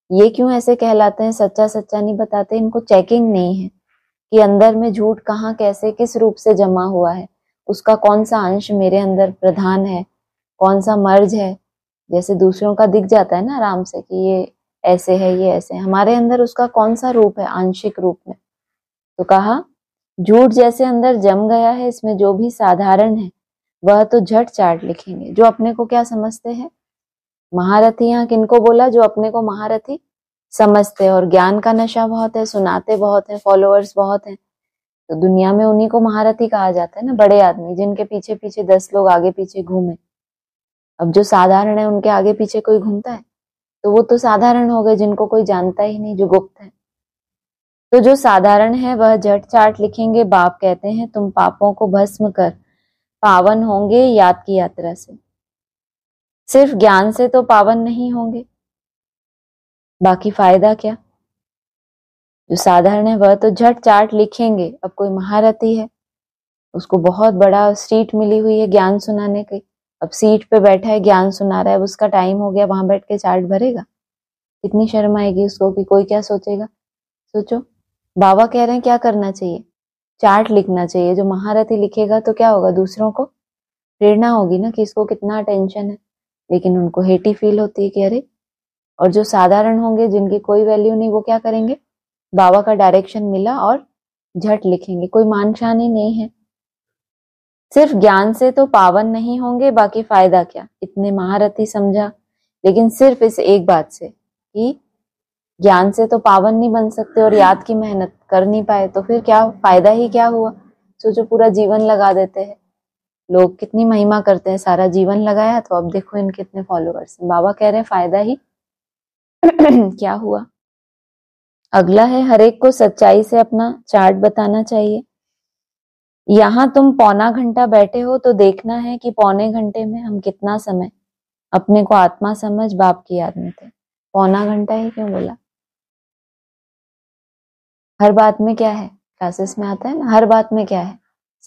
ये क्यों ऐसे कहलाते हैं सच्चा सच्चा नहीं बताते? इनको चेकिंग नहीं है कि अंदर में झूठ कहाँ, कैसे, किस रूप से जमा हुआ है, उसका कौन सा अंश मेरे अंदर प्रधान है, कौन सा मर्ज है। जैसे दूसरों का दिख जाता है ना आराम से कि ये ऐसे है, ये ऐसे है, हमारे अंदर उसका कौन सा रूप है, आंशिक रूप में। तो कहा झूठ जैसे अंदर जम गया है, इसमें जो भी साधारण है वह तो झट चाट लिखेंगे। जो अपने को क्या समझते हैं, महारथी। यहाँ किनको बोला, जो अपने को महारथी समझते हैं। और ज्ञान का नशा बहुत है, सुनाते बहुत है, फॉलोअर्स बहुत हैं, तो दुनिया में उन्हीं को महारथी कहा जाता है ना, बड़े आदमी जिनके पीछे पीछे 10 लोग आगे पीछे घूमे। अब जो साधारण है उनके आगे पीछे कोई घूमता है, तो वो तो साधारण हो गए, जिनको कोई जानता ही नहीं, जो गुप्त है। तो जो साधारण है वह झट चाट लिखेंगे। बाप कहते हैं तुम पापों को भस्म कर पावन होंगे याद की यात्रा से। सिर्फ ज्ञान से तो पावन नहीं होंगे, बाकी फायदा क्या। जो साधारण है वह तो झट चाट लिखेंगे। अब कोई महारथी है, उसको बहुत बड़ा सीट मिली हुई है ज्ञान सुनाने की, अब सीट पे बैठा है, ज्ञान सुना रहा है, अब उसका टाइम हो गया, वहां बैठ के चाट भरेगा? कितनी शर्म आएगी उसको कि कोई क्या सोचेगा। सोचो, बाबा कह रहे हैं क्या करना चाहिए, चार्ट लिखना चाहिए। जो महारथी लिखेगा तो क्या होगा, दूसरों को प्रेरणा होगी ना कि इसको कितना टेंशन है, लेकिन उनको हेटी फील होती है कि अरे। और जो साधारण होंगे, जिनकी कोई वैल्यू नहीं, वो क्या करेंगे, बाबा का डायरेक्शन मिला और झट लिखेंगे। कोई मान शान ही नहीं है। सिर्फ ज्ञान से तो पावन नहीं होंगे, बाकी फायदा क्या। इतने महारथी समझा, लेकिन सिर्फ इस एक बात से कि ज्ञान से तो पावन नहीं बन सकते और याद की मेहनत कर नहीं पाए, तो फिर क्या फायदा ही क्या हुआ। सोचो, पूरा जीवन लगा देते हैं लोग, कितनी महिमा करते हैं, सारा जीवन लगाया, तो अब देखो इनके कितने फॉलोअर्स हैं। बाबा कह रहे हैं फायदा ही क्या हुआ। अगला है, हर एक को सच्चाई से अपना चार्ट बताना चाहिए। यहाँ तुम पौना घंटा बैठे हो तो देखना है कि पौने घंटे में हम कितना समय अपने को आत्मा समझ बाप की याद में थे। पौना घंटा ही क्यों बोला, हर बात में क्या है, क्लासेस में आता है ना, हर बात में क्या है,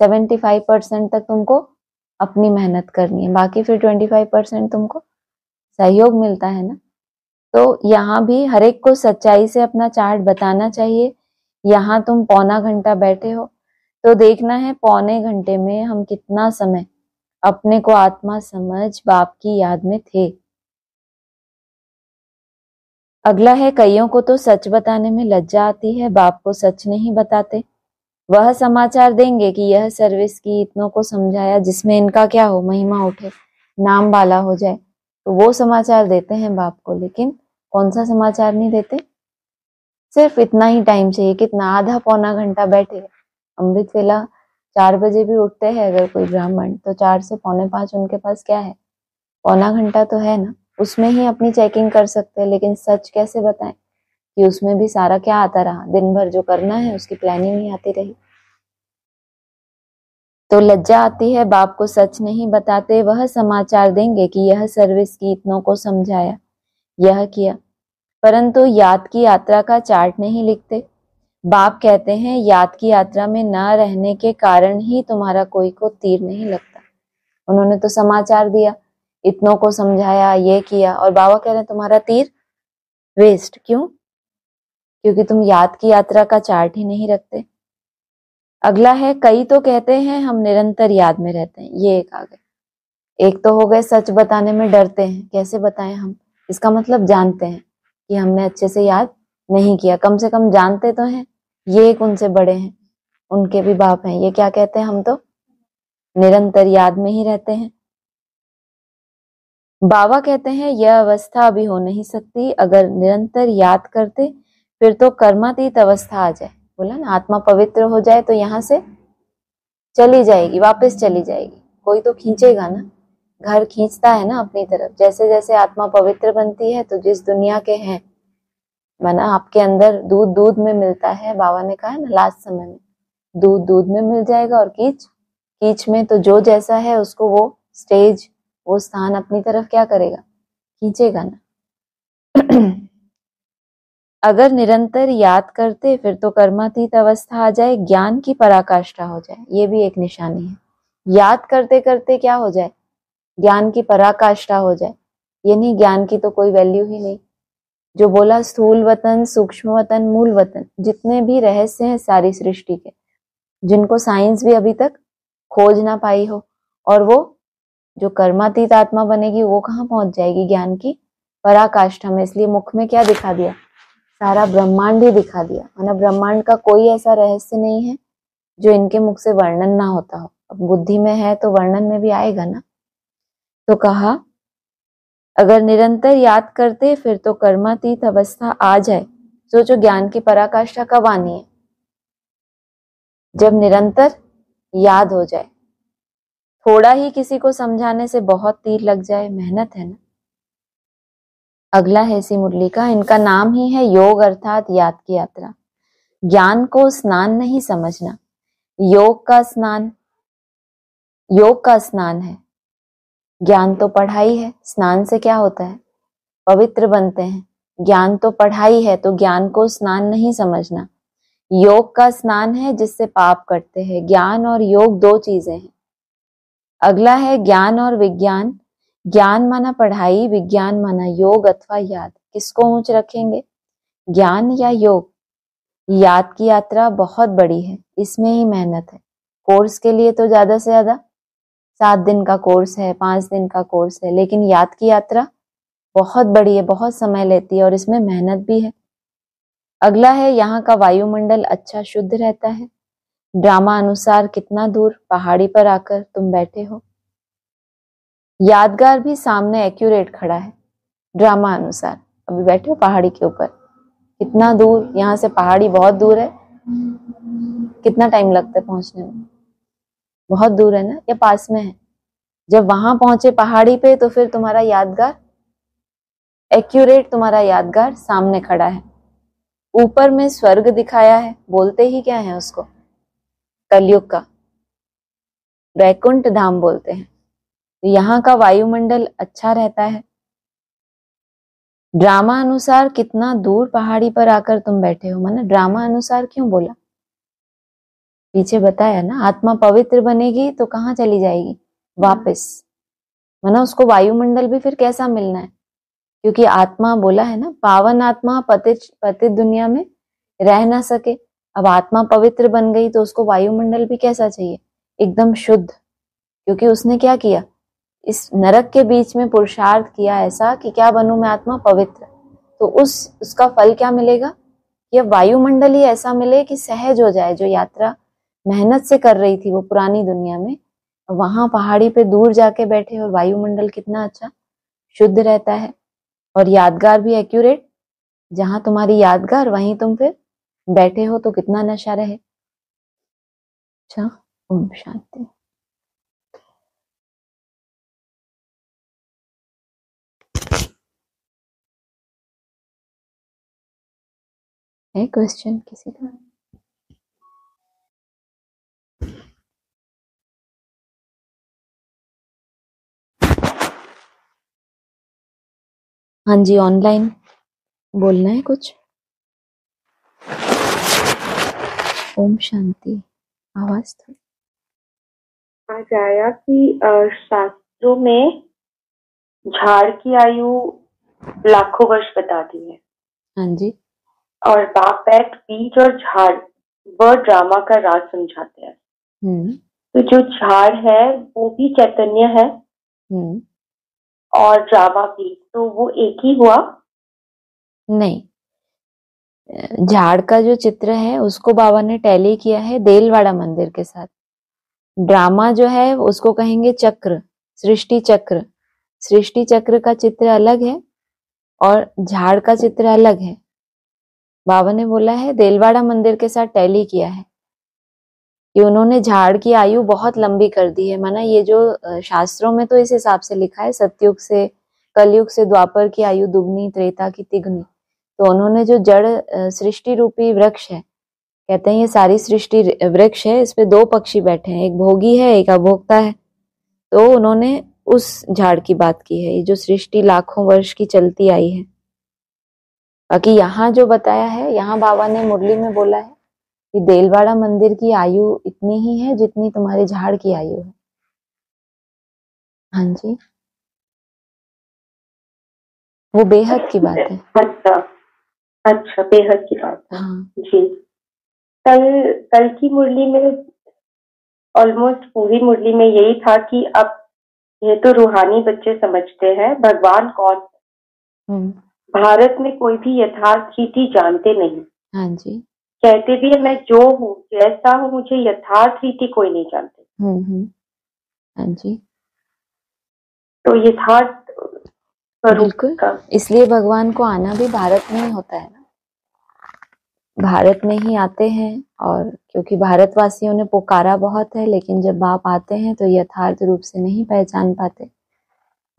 75% तक तुमको अपनी मेहनत करनी है, बाकी फिर 25% तुमको सहयोग मिलता है ना। तो यहाँ भी हर एक को सच्चाई से अपना चार्ट बताना चाहिए। यहाँ तुम पौना घंटा बैठे हो तो देखना है पौने घंटे में हम कितना समय अपने को आत्मा समझ बाप की याद में थे। अगला है, कईयों को तो सच बताने में लज्जा आती है, बाप को सच नहीं बताते। वह समाचार देंगे कि यह सर्विस की, इतनों को समझाया, जिसमें इनका क्या हो, महिमा उठे, नाम वाला हो जाए, तो वो समाचार देते हैं बाप को। लेकिन कौन सा समाचार नहीं देते, सिर्फ इतना ही टाइम चाहिए, कितना, आधा पौना घंटा बैठे। अमृत वेला 4 बजे भी उठते हैं अगर कोई ब्राह्मण, तो 4 से पौने 5 उनके पास क्या है, पौना घंटा तो है ना, उसमें ही अपनी चेकिंग कर सकते हैं। लेकिन सच कैसे बताएं कि उसमें भी सारा क्या आता रहा, दिन भर जो करना है उसकी प्लानिंग नहीं आती रही, तो लज्जा आती है। बाप को सच नहीं बताते। वह समाचार देंगे कि यह सर्विस की, इतनों को समझाया, यह किया, परंतु याद की यात्रा का चार्ट नहीं लिखते। बाप कहते हैं याद की यात्रा में न रहने के कारण ही तुम्हारा कोई को तीर नहीं लगता। उन्होंने तो समाचार दिया, इतनों को समझाया, ये किया, और बाबा कह रहे हैं तुम्हारा तीर वेस्ट। क्यों? क्योंकि तुम याद की यात्रा का चार्ट ही नहीं रखते। अगला है, कई तो कहते हैं हम निरंतर याद में रहते हैं। ये एक आ गए। एक तो हो गए सच बताने में डरते हैं, कैसे बताएं हम, इसका मतलब जानते हैं कि हमने अच्छे से याद नहीं किया, कम से कम जानते तो हैं। ये एक उनसे बड़े हैं, उनके भी बाप हैं, ये क्या कहते हैं, हम तो निरंतर याद में ही रहते हैं। बाबा कहते हैं यह अवस्था अभी हो नहीं सकती, अगर निरंतर याद करते फिर तो कर्मातीत अवस्था आ जाए। बोला ना, आत्मा पवित्र हो जाए तो यहाँ से चली जाएगी, वापस चली जाएगी, कोई तो खींचेगा ना, घर खींचता है ना अपनी तरफ। जैसे जैसे आत्मा पवित्र बनती है, तो जिस दुनिया के हैं, माना आपके अंदर दूध दूध में मिलता है, बाबा ने कहा है ना लास्ट समय में, दूध दूध में मिल जाएगा और कीच कीच में, तो जो जैसा है उसको वो स्टेज, वो स्थान अपनी तरफ क्या करेगा, खींचेगा ना। अगर निरंतर याद करते फिर तो कर्मातीत अवस्था आ जाए, ज्ञान की पराकाष्ठा हो जाए, ये भी एक निशानी है। याद करते करते क्या हो जाए, ज्ञान की पराकाष्ठा हो जाए, ये नहीं ज्ञान की तो कोई वैल्यू ही नहीं। जो बोला स्थूल वतन, सूक्ष्म वतन, मूल वतन, जितने भी रहस्य हैं सारी सृष्टि के, जिनको साइंस भी अभी तक खोज ना पाई हो, और वो जो कर्मातीत आत्मा बनेगी वो कहाँ पहुंच जाएगी, ज्ञान की पराकाष्ठा में। इसलिए मुख में क्या दिखा दिया, सारा ब्रह्मांड ही दिखा दिया। माना ब्रह्मांड का कोई ऐसा रहस्य नहीं है जो इनके मुख से वर्णन ना होता हो। अब बुद्धि में है तो वर्णन में भी आएगा ना। तो कहा अगर निरंतर याद करते फिर तो कर्मातीत अवस्था आ जाए। सोचो ज्ञान की पराकाष्ठा कब आनी है? जब निरंतर याद हो जाए। थोड़ा ही किसी को समझाने से बहुत तीर लग जाए, मेहनत है ना। अगला है इसी मुरली का, इनका नाम ही है योग अर्थात याद की यात्रा। ज्ञान को स्नान नहीं समझना, योग का स्नान है। ज्ञान तो पढ़ाई है, स्नान से क्या होता है? पवित्र बनते हैं। ज्ञान तो पढ़ाई है, तो ज्ञान को स्नान नहीं समझना। योग का स्नान है जिससे पाप कटते हैं। ज्ञान और योग दो चीजें हैं। अगला है ज्ञान और विज्ञान। ज्ञान माना पढ़ाई, विज्ञान माना योग अथवा याद। किसको ऊंच रखेंगे, ज्ञान या योग? याद की यात्रा बहुत बड़ी है, इसमें ही मेहनत है। कोर्स के लिए तो ज्यादा से ज्यादा 7 दिन का कोर्स है, 5 दिन का कोर्स है, लेकिन याद की यात्रा बहुत बड़ी है, बहुत समय लेती है और इसमें मेहनत भी है। अगला है यहाँ का वायुमंडल अच्छा शुद्ध रहता है। ड्रामा अनुसार कितना दूर पहाड़ी पर आकर तुम बैठे हो। यादगार भी सामने एक्यूरेट खड़ा है। ड्रामा अनुसार अभी बैठे हो पहाड़ी के ऊपर, कितना दूर, यहाँ से पहाड़ी बहुत दूर है। कितना टाइम लगता है पहुंचने में? बहुत दूर है ना, या पास में है? जब वहां पहुंचे पहाड़ी पे तो फिर तुम्हारा यादगार एक्यूरेट, तुम्हारा यादगार सामने खड़ा है। ऊपर में स्वर्ग दिखाया है, बोलते ही क्या है उसको? कलयुग का वैकुंठ धाम बोलते हैं। तो यहाँ का वायुमंडल अच्छा रहता है। ड्रामा अनुसार कितना दूर पहाड़ी पर आकर तुम बैठे हो, माना ड्रामा अनुसार क्यों बोला? पीछे बताया ना, आत्मा पवित्र बनेगी तो कहाँ चली जाएगी? वापस। माना उसको वायुमंडल भी फिर कैसा मिलना है? क्योंकि आत्मा बोला है ना, पावन आत्मा पतित दुनिया में रह ना सके। अब आत्मा पवित्र बन गई तो उसको वायुमंडल भी कैसा चाहिए? एकदम शुद्ध। क्योंकि उसने क्या किया, इस नरक के बीच में पुरुषार्थ किया ऐसा कि क्या बनूं मैं, आत्मा पवित्र। तो उसका फल क्या मिलेगा? यह वायुमंडल ही ऐसा मिले कि सहज हो जाए। जो यात्रा मेहनत से कर रही थी वो पुरानी दुनिया में, वहां पहाड़ी पे दूर जाके बैठे और वायुमंडल कितना अच्छा शुद्ध रहता है। और यादगार भी एक्यूरेट, जहां तुम्हारी यादगार वहीं तुम फिर बैठे हो तो कितना नशा रहे। अच्छा, ओम शांति। है क्वेश्चन किसी का? हाँ जी, ऑनलाइन बोलना है कुछ? ओम शांति। आवाज तो आज आया कि शास्त्रों में झाड़ की आयु लाखों वर्ष बता दी है। हाँ जी। और बाप बैठ बीज और झाड़ वह ड्रामा का राज समझाते हैं। तो जो झाड़ है वो भी चैतन्य है और ड्रामा भी, तो वो एक ही हुआ? नहीं, झाड़ का जो चित्र है उसको बाबा ने टैली किया है देलवाड़ा मंदिर के साथ। ड्रामा जो है उसको कहेंगे चक्र, सृष्टि चक्र। सृष्टि चक्र का चित्र अलग है और झाड़ का चित्र अलग है। बाबा ने बोला है देलवाड़ा मंदिर के साथ टैली किया है कि उन्होंने झाड़ की आयु बहुत लंबी कर दी है। माना ये जो शास्त्रों में तो इस हिसाब से लिखा है, सतयुग से कलयुग से द्वापर की आयु दुगनी, त्रेता की तिगुनी। तो उन्होंने जो जड़ सृष्टि रूपी वृक्ष है, कहते हैं ये सारी सृष्टि वृक्ष है, इस पे 2 पक्षी बैठे हैं, एक भोगी है एक अभोक्ता है। तो उन्होंने उस झाड़ की बात की है, ये जो सृष्टि लाखों वर्ष की चलती आई है। बाकी यहाँ जो बताया है, यहाँ बाबा ने मुरली में बोला है कि देलवाड़ा मंदिर की आयु इतनी ही है जितनी तुम्हारी झाड़ की आयु है। हाँ जी, वो बेहद की बात है। अच्छा अच्छा, बेहद की बात है। हाँ जी, कल की मुरली में ऑलमोस्ट पूरी मुरली में यही था कि अब ये तो रूहानी बच्चे समझते हैं भगवान कौन। भारत में कोई भी यथार्थ रीति जानते नहीं। हाँ जी, कहते भी है मैं जो हूँ जैसा हूँ, मुझे यथार्थ रीति कोई नहीं जानते। हाँ जी, तो ये था स्वरूप बिल्कुल। का। इसलिए भगवान को आना भी भारत में ही होता है ना, भारत में ही आते हैं। और क्योंकि भारतवासियों ने पुकारा बहुत है, लेकिन जब बाप आते हैं तो यथार्थ रूप से नहीं पहचान पाते।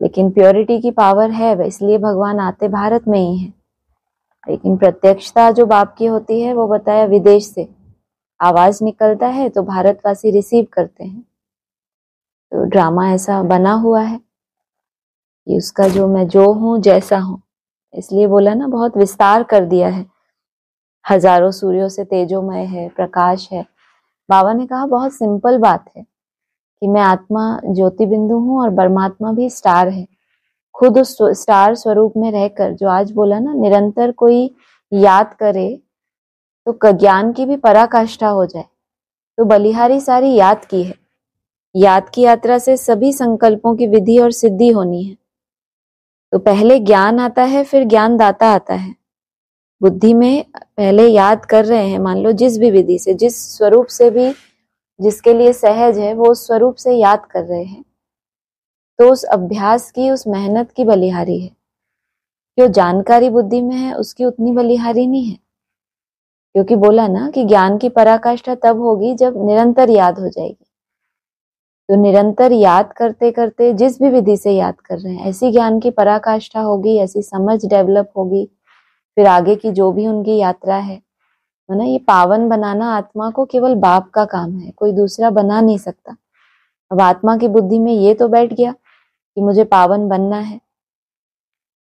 लेकिन प्योरिटी की पावर है, इसलिए भगवान आते भारत में ही है। लेकिन प्रत्यक्षता जो बाप की होती है वो बताया विदेश से आवाज निकलता है तो भारतवासी रिसीव करते हैं। तो ड्रामा ऐसा बना हुआ है कि उसका जो मैं जो हूं जैसा हूं, इसलिए बोला ना, बहुत विस्तार कर दिया है। हजारों सूर्यों से तेजोमय है, प्रकाश है। बाबा ने कहा बहुत सिंपल बात है कि मैं आत्मा ज्योति बिंदु हूं और परमात्मा भी स्टार है। खुद उस स्टार स्वरूप में रहकर, जो आज बोला ना, निरंतर कोई याद करे तो ज्ञान की भी पराकाष्ठा हो जाए। तो बलिहारी सारी याद की है। याद की यात्रा से सभी संकल्पों की विधि और सिद्धि होनी है। तो पहले ज्ञान आता है, फिर ज्ञान दाता आता है। बुद्धि में पहले याद कर रहे हैं, मान लो जिस भी विधि से, जिस स्वरूप से भी जिसके लिए सहज है, वो उस स्वरूप से याद कर रहे हैं। तो उस अभ्यास की, उस मेहनत की बलिहारी है। जो जानकारी बुद्धि में है उसकी उतनी बलिहारी नहीं है, क्योंकि बोला ना कि ज्ञान की पराकाष्ठा तब होगी जब निरंतर याद हो जाएगी। तो निरंतर याद करते करते, जिस भी विधि से याद कर रहे हैं, ऐसी ज्ञान की पराकाष्ठा होगी, ऐसी समझ डेवलप होगी। फिर आगे की जो भी उनकी यात्रा है ना, ये पावन बनाना आत्मा को केवल बाप का काम है, कोई दूसरा बना नहीं सकता। अब आत्मा की बुद्धि में ये तो बैठ गया कि मुझे पावन बनना है।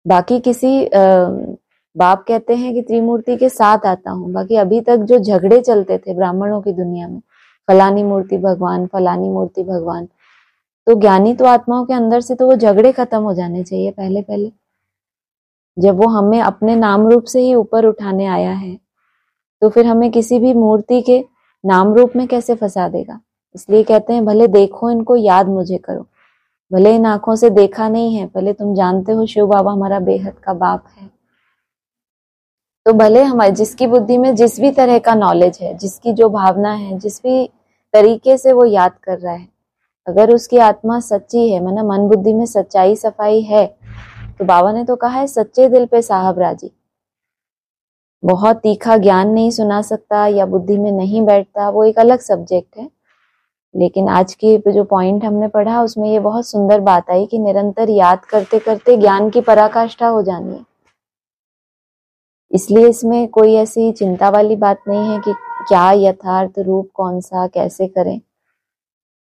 बाकी किसी बाप कहते हैं कि त्रिमूर्ति के साथ आता हूं, बाकी अभी तक जो झगड़े चलते थे ब्राह्मणों की दुनिया में, फलानी मूर्ति भगवान, फलानी मूर्ति भगवान, तो ज्ञानी तो आत्माओं के अंदर से तो वो झगड़े खत्म हो जाने चाहिए पहले पहले। जब वो हमें अपने नाम रूप से ही ऊपर उठाने आया है, तो फिर हमें किसी भी मूर्ति के नाम रूप में कैसे फंसा देगा। इसलिए कहते हैं भले देखो इनको, याद मुझे करो। भले इन आंखों से देखा नहीं है, भले तुम जानते हो शिव बाबा हमारा बेहद का बाप है, तो भले हमारे जिसकी बुद्धि में जिस भी तरह का नॉलेज है, जिसकी जो भावना है, जिस भी तरीके से वो याद कर रहा है, अगर उसकी आत्मा सच्ची है, माना मन बुद्धि में सच्चाई सफाई है, तो बाबा ने तो कहा है सच्चे दिल पे साहब राजी। बहुत तीखा ज्ञान नहीं सुना सकता या बुद्धि में नहीं बैठता, वो एक अलग सब्जेक्ट है। लेकिन आज के जो पॉइंट हमने पढ़ा उसमें ये बहुत सुंदर बात आई कि निरंतर याद करते करते ज्ञान की पराकाष्ठा हो जानी है। इसलिए इसमें कोई ऐसी चिंता वाली बात नहीं है कि क्या यथार्थ रूप कौन सा कैसे करें,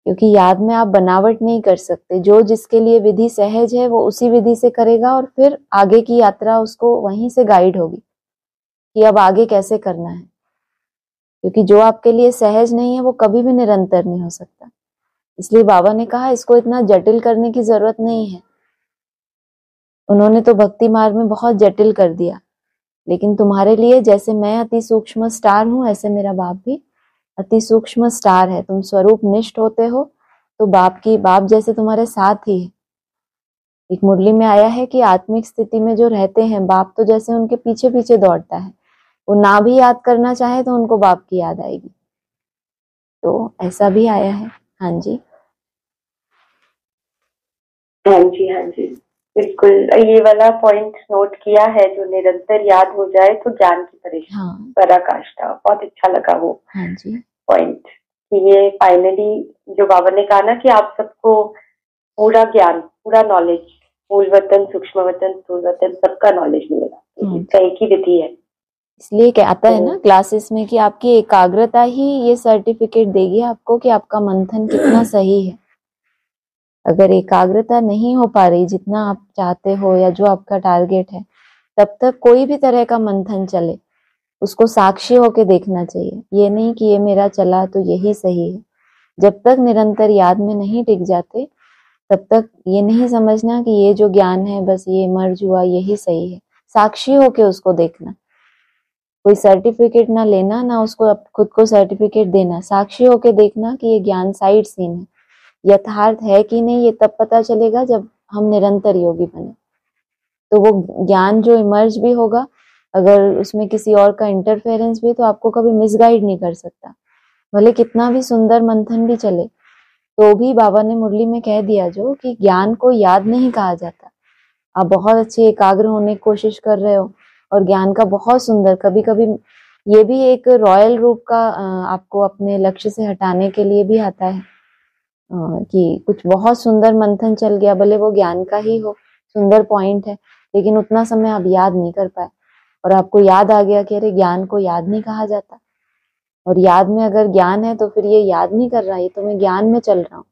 क्योंकि याद में आप बनावट नहीं कर सकते। जो जिसके लिए विधि सहज है वो उसी विधि से करेगा, और फिर आगे की यात्रा उसको वहीं से गाइड होगी कि अब आगे कैसे करना है। क्योंकि जो आपके लिए सहज नहीं है वो कभी भी निरंतर नहीं हो सकता। इसलिए बाबा ने कहा इसको इतना जटिल करने की जरूरत नहीं है। उन्होंने तो भक्ति मार्ग में बहुत जटिल कर दिया, लेकिन तुम्हारे लिए जैसे मैं अति सूक्ष्म स्टार हूं, ऐसे मेरा बाप भी अति सूक्ष्म स्टार है। तुम स्वरूप निष्ठ होते हो तो बाप जैसे तुम्हारे साथ ही है। एक मुरली में आया है कि आत्मिक स्थिति में जो रहते हैं, बाप तो जैसे उनके पीछे पीछे दौड़ता है। वो ना भी याद करना चाहे तो उनको बाप की याद आएगी। तो ऐसा भी आया है। हाँ जी, हाँ जी, हाँ जी, बिल्कुल। ये वाला पॉइंट नोट किया है, जो निरंतर याद हो जाए तो ज्ञान की पराकाष्ठा। बहुत अच्छा लगा वो पॉइंट कि ये फाइनली जो बाबा ने कहा ना कि आप सबको पूरा ज्ञान, पूरा नॉलेज, मूल वतन, सूक्ष्म वतन, स्थूल वतन, सबका नॉलेज मिलेगा। इसका एक ही विधि है। इसलिए क्या आता है ना क्लासेस में कि आपकी एकाग्रता ही ये सर्टिफिकेट देगी आपको कि आपका मंथन कितना सही है। अगर एकाग्रता नहीं हो पा रही जितना आप चाहते हो या जो आपका टारगेट है, तब तक कोई भी तरह का मंथन चले उसको साक्षी होके देखना चाहिए। ये नहीं कि ये मेरा चला तो यही सही है। जब तक निरंतर याद में नहीं टिक जाते तब तक ये नहीं समझना कि ये जो ज्ञान है बस ये मर्ज हुआ यही सही है। साक्षी होके उसको देखना, कोई सर्टिफिकेट ना लेना, ना उसको खुद को सर्टिफिकेट देना। साक्षी होके देखना कि ये ज्ञान साइड सीन है, यथार्थ है कि नहीं, ये तब पता चलेगा जब हम निरंतर योगी बने। तो वो ज्ञान जो इमर्ज भी होगा, अगर उसमें किसी और का इंटरफेरेंस भी, तो आपको कभी मिसगाइड नहीं कर सकता। भले कितना भी सुंदर मंथन भी चले, तो भी बाबा ने मुरली में कह दिया जो कि ज्ञान को याद नहीं कहा जाता। आप बहुत अच्छे एकाग्र होने की कोशिश कर रहे हो और ज्ञान का बहुत सुंदर, कभी कभी ये भी एक रॉयल रूप का आपको अपने लक्ष्य से हटाने के लिए भी आता है कि कुछ बहुत सुंदर मंथन चल गया, भले वो ज्ञान का ही हो, सुंदर पॉइंट है, लेकिन उतना समय आप याद नहीं कर पाए और आपको याद आ गया कि अरे ज्ञान को याद नहीं कहा जाता, और याद में अगर ज्ञान है तो फिर ये याद नहीं कर रहा, ये तो मैं ज्ञान में चल रहा हूँ।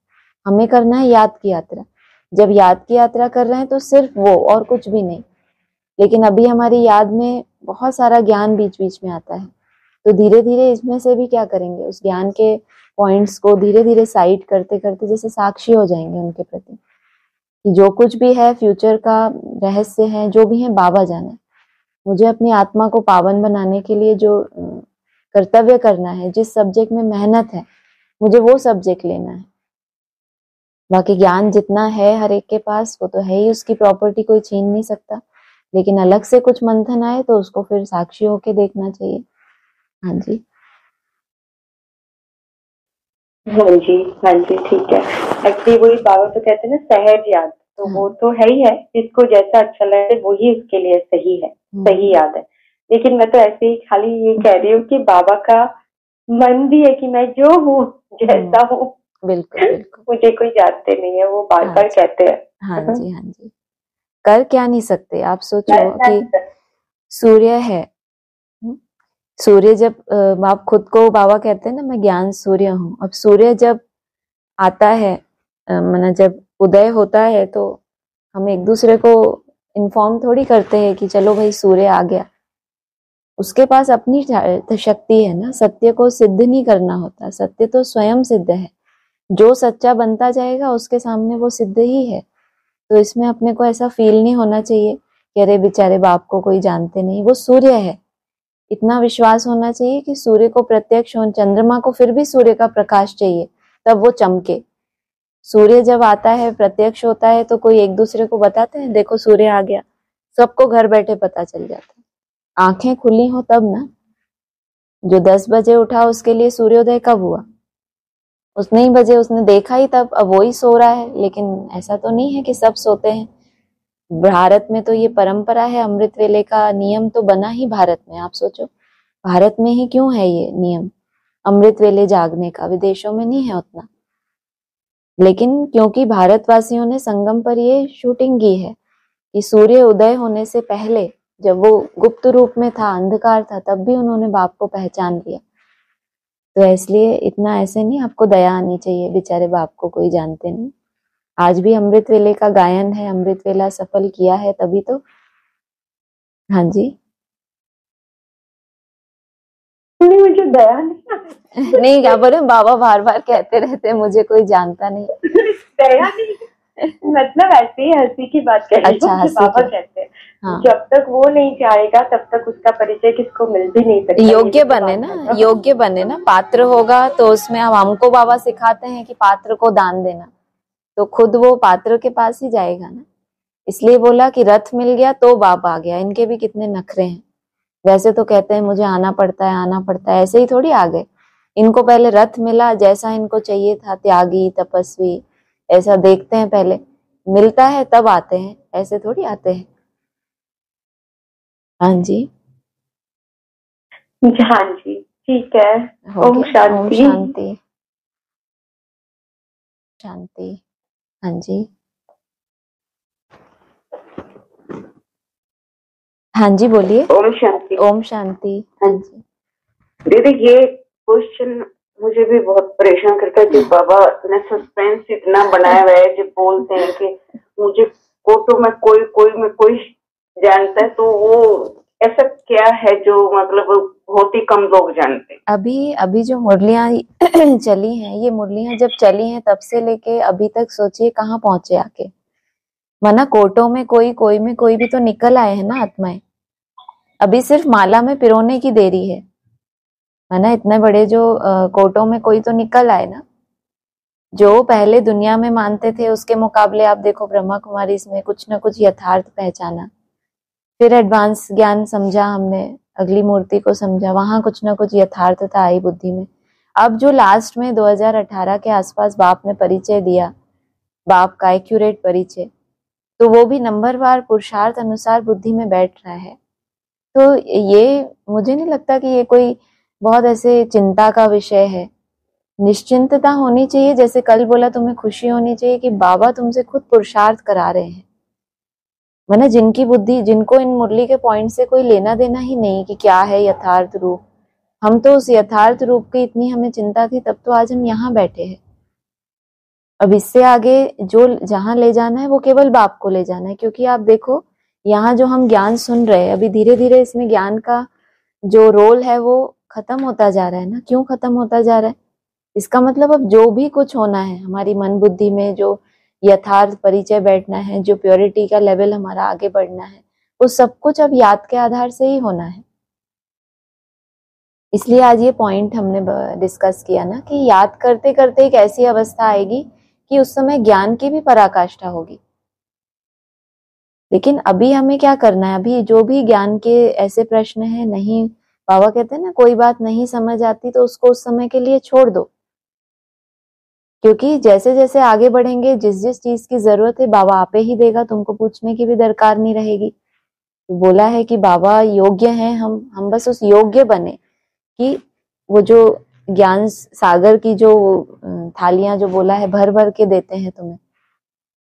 हमें करना है याद की यात्रा। जब याद की यात्रा कर रहे हैं तो सिर्फ वो और कुछ भी नहीं, लेकिन अभी हमारी याद में बहुत सारा ज्ञान बीच बीच में आता है, तो धीरे धीरे इसमें से भी क्या करेंगे, उस ज्ञान के पॉइंट्स को धीरे धीरे साइड करते करते जैसे साक्षी हो जाएंगे उनके प्रति कि जो कुछ भी है फ्यूचर का रहस्य है, जो भी है बाबा जाने। मुझे अपनी आत्मा को पावन बनाने के लिए जो कर्तव्य करना है, जिस सब्जेक्ट में मेहनत है, मुझे वो सब्जेक्ट लेना है। बाकी ज्ञान जितना है हर एक के पास वो तो है ही, उसकी प्रॉपर्टी कोई छीन नहीं सकता, लेकिन अलग से कुछ मंथन आए तो उसको फिर साक्षी होके देखना चाहिए। हाँ जी, हाँ जी, हाँ जी, ठीक है। एक्चुअली वही बाबा तो कहते हैं ना सहज याद, तो वो तो है ही है, जिसको जैसा अच्छा लगे वही उसके लिए सही है, सही याद है। लेकिन मैं तो ऐसे ही खाली ये कह रही हूँ कि बाबा का मन भी है कि मैं जो हूँ, जैसा हूँ, बिल्कुल बिल्कुल, मुझे कोई जानते नहीं है, वो बार बार कहते हैं। हाँ जी, हाँ जी। कर क्या नहीं सकते, आप सोचो कि सूर्य है, सूर्य जब आप खुद को, बाबा कहते हैं ना मैं ज्ञान सूर्य हूँ। अब सूर्य जब आता है, माना जब उदय होता है, तो हम एक दूसरे को इन्फॉर्म थोड़ी करते हैं कि चलो भाई सूर्य आ गया। उसके पास अपनी शक्ति है ना, सत्य को सिद्ध नहीं करना होता, सत्य तो स्वयं सिद्ध है। जो सच्चा बनता जाएगा उसके सामने वो सिद्ध ही है। तो इसमें अपने को ऐसा फील नहीं होना चाहिए कि अरे बेचारे बाप को कोई जानते नहीं, वो सूर्य है। इतना विश्वास होना चाहिए कि सूर्य को प्रत्यक्ष हो, चंद्रमा को फिर भी सूर्य का प्रकाश चाहिए तब वो चमके। सूर्य जब आता है, प्रत्यक्ष होता है, तो कोई एक दूसरे को बताते हैं देखो सूर्य आ गया, सबको घर बैठे पता चल जाता है। आंखें खुली हो तब ना। जो 10 बजे उठा उसके लिए सूर्योदय कब हुआ? उतने ही बजे उसने देखा ही तब। अब वो ही सो रहा है, लेकिन ऐसा तो नहीं है कि सब सोते हैं। भारत में तो ये परंपरा है, अमृत वेले का नियम तो बना ही भारत में। आप सोचो भारत में ही क्यों है ये नियम अमृत वेले जागने का, विदेशों में नहीं है उतना। लेकिन क्योंकि भारतवासियों ने संगम पर ये शूटिंग की है कि सूर्य उदय होने से पहले, जब वो गुप्त रूप में था, अंधकार था, तब भी उन्होंने बाप को पहचान लिया। तो इसलिए इतना ऐसे नहीं, आपको दया आनी चाहिए, बेचारे बाप को कोई जानते नहीं। आज भी अमृत वेले का गायन है, अमृत वेला सफल किया है तभी तो। हाँ जी, मुझे दया नहीं नहीं क्या बोले, बाबा बार बार कहते रहते हैं मुझे कोई जानता नहीं। दया नहीं, मतलब ऐसे ही हंसी की बात कह रही हूँ कि बाबा कहते हैं हाँ। जब तक वो नहीं चाहेगा तब तक उसका परिचय किसको मिल भी नहीं सकता। योग्य बने ना, योग्य बने ना, पात्र होगा तो उसमें अब हमको बाबा सिखाते हैं कि पात्र को दान देना, तो खुद वो पात्र के पास ही जाएगा ना। इसलिए बोला कि रथ मिल गया तो बाप आ गया। इनके भी कितने नखरे हैं। वैसे तो कहते हैं मुझे आना पड़ता है, आना पड़ता है, ऐसे ही थोड़ी आ गए। इनको पहले रथ मिला, जैसा इनको चाहिए था, त्यागी तपस्वी, ऐसा देखते हैं पहले, मिलता है तब आते हैं, ऐसे थोड़ी आते हैं। हाँ जी, हाँ जी, ठीक है। ओम शांति, ओम शांति, शांति। हाँ जी, हाँ जी बोलिए। ओम शांति, ओम शांति। हाँ जी दीदी, ये क्वेश्चन मुझे भी बहुत परेशान करता है कि बाबा ने सस्पेंस इतना बनाया हुआ है, जो बोलते हैं कि मुझे कोटो में कोई जानता है, तो वो ऐसा क्या है जो मतलब बहुत ही कम लोग जानते हैं। अभी जो मुरलियां चली हैं, ये मुरलियां जब चली हैं तब से लेके अभी तक सोचिए कहाँ पहुंचे आके। माना कोटों में कोई में कोई भी तो निकल आए हैं ना आत्माएं। अभी सिर्फ माला में पिरोने की देरी है ना। इतने बड़े जो कोटों में कोई तो निकल आए ना। जो पहले दुनिया में मानते थे उसके मुकाबले आप देखो ब्रह्मा कुमारी इसमें कुछ ना कुछ यथार्थ पहचाना, फिर एडवांस ज्ञान समझा हमने, अगली मूर्ति को समझा, वहां कुछ ना कुछ यथार्थता आई बुद्धि में। अब जो लास्ट में 2018 के आसपास बाप ने परिचय दिया, बाप का एक्यूरेट परिचय, तो वो भी नंबरवार पुरुषार्थ अनुसार बुद्धि में बैठ रहा है। तो ये मुझे नहीं लगता कि ये कोई बहुत ऐसे चिंता का विषय है। निश्चिंतता होनी चाहिए, जैसे कल बोला तुम्हें खुशी होनी चाहिए कि बाबा तुमसे खुद पुरुषार्थ करा रहे हैं। मैंने जिनकी बुद्धि, जिनको इन मुरली के पॉइंट से कोई लेना देना ही नहीं कि क्या है यथार्थ रूप, हम तो उस यथार्थ रूप की इतनी हमें चिंता थी, तब तो आज हम यहाँ बैठे हैं। अब इससे आगे जो जहां ले जाना है वो केवल बाप को ले जाना है, क्योंकि आप देखो यहाँ जो हम ज्ञान सुन रहे हैं, अभी धीरे धीरे इसमें ज्ञान का जो रोल है वो खत्म होता जा रहा है ना। क्यों खत्म होता जा रहा है? इसका मतलब अब जो भी कुछ होना है हमारी मन बुद्धि में, जो यथार्थ परिचय बैठना है, जो प्योरिटी का लेवल हमारा आगे बढ़ना है, वो सब कुछ अब याद के आधार से ही होना है। इसलिए आज ये पॉइंट हमने डिस्कस किया ना कि याद करते करते एक ऐसी अवस्था आएगी कि उस समय ज्ञान की भी पराकाष्ठा होगी। लेकिन अभी हमें क्या करना है? अभी जो भी ज्ञान के ऐसे प्रश्न है, नहीं, बाबा कहते हैं ना, कोई बात नहीं समझ आती तो उसको उस समय के लिए छोड़ दो, क्योंकि जैसे जैसे आगे बढ़ेंगे, जिस जिस चीज की जरूरत है बाबा आपे ही देगा, तुमको पूछने की भी दरकार नहीं रहेगी। तो बोला है कि बाबा योग्य हैं, हम बस उस योग्य बने कि वो जो ज्ञान सागर की जो थालियां जो बोला है भर भर के देते हैं तुम्हें,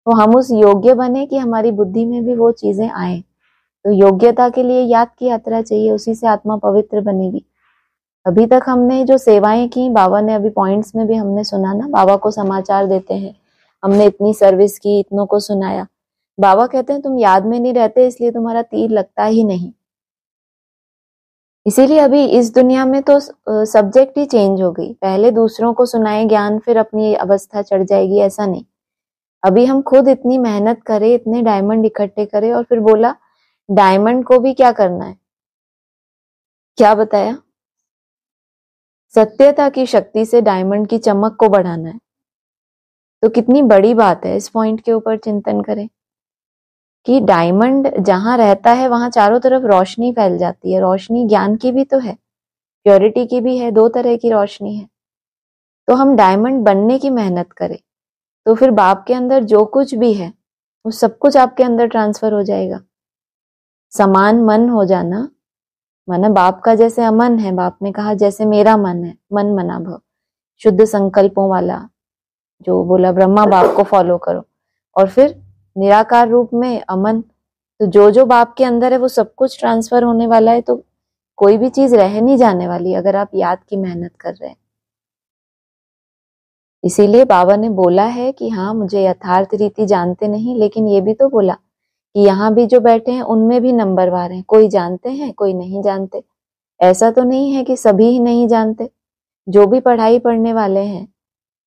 तो हम उस योग्य बने कि हमारी बुद्धि में भी वो चीजें आए। तो योग्यता के लिए याद की यात्रा चाहिए, उसी से आत्मा पवित्र बनेगी। अभी तक हमने जो सेवाएं की, बाबा ने अभी पॉइंट्स में भी हमने सुना ना, बाबा को समाचार देते हैं, हमने इतनी सर्विस की, इतनों को सुनाया। बाबा कहते हैं तुम याद में नहीं रहते, इसलिए तुम्हारा तीर लगता ही नहीं। इसीलिए अभी इस दुनिया में तो सब्जेक्ट ही चेंज हो गई। पहले दूसरों को सुनाए ज्ञान, फिर अपनी अवस्था चढ़ जाएगी, ऐसा नहीं। अभी हम खुद इतनी मेहनत करें, इतने डायमंड इकट्ठे करें, और फिर बोला डायमंड को भी क्या करना है, क्या बताया? सत्यता की शक्ति से डायमंड की चमक को बढ़ाना है। तो कितनी बड़ी बात है, इस पॉइंट के ऊपर चिंतन करें कि डायमंड जहां रहता है वहां चारों तरफ रोशनी फैल जाती है। रोशनी ज्ञान की भी तो है, प्योरिटी की भी है, दो तरह की रोशनी है। तो हम डायमंड बनने की मेहनत करें, तो फिर बाप के अंदर जो कुछ भी है वो सब कुछ आपके अंदर ट्रांसफर हो जाएगा। समान मन हो जाना, माना बाप का जैसे अमन है, बाप ने कहा जैसे मेरा मन है, मन मना भव, शुद्ध संकल्पों वाला, जो बोला ब्रह्मा बाप को फॉलो करो, और फिर निराकार रूप में अमन। तो जो जो बाप के अंदर है वो सब कुछ ट्रांसफर होने वाला है। तो कोई भी चीज रह नहीं जाने वाली अगर आप याद की मेहनत कर रहे हैं। इसीलिए बाबा ने बोला है कि हाँ, मुझे यथार्थ रीति जानते नहीं, लेकिन ये भी तो बोला कि यहाँ भी जो बैठे हैं उनमें भी नंबरवार हैं, कोई जानते हैं कोई नहीं जानते। ऐसा तो नहीं है कि सभी ही नहीं जानते। जो भी पढ़ाई पढ़ने वाले हैं,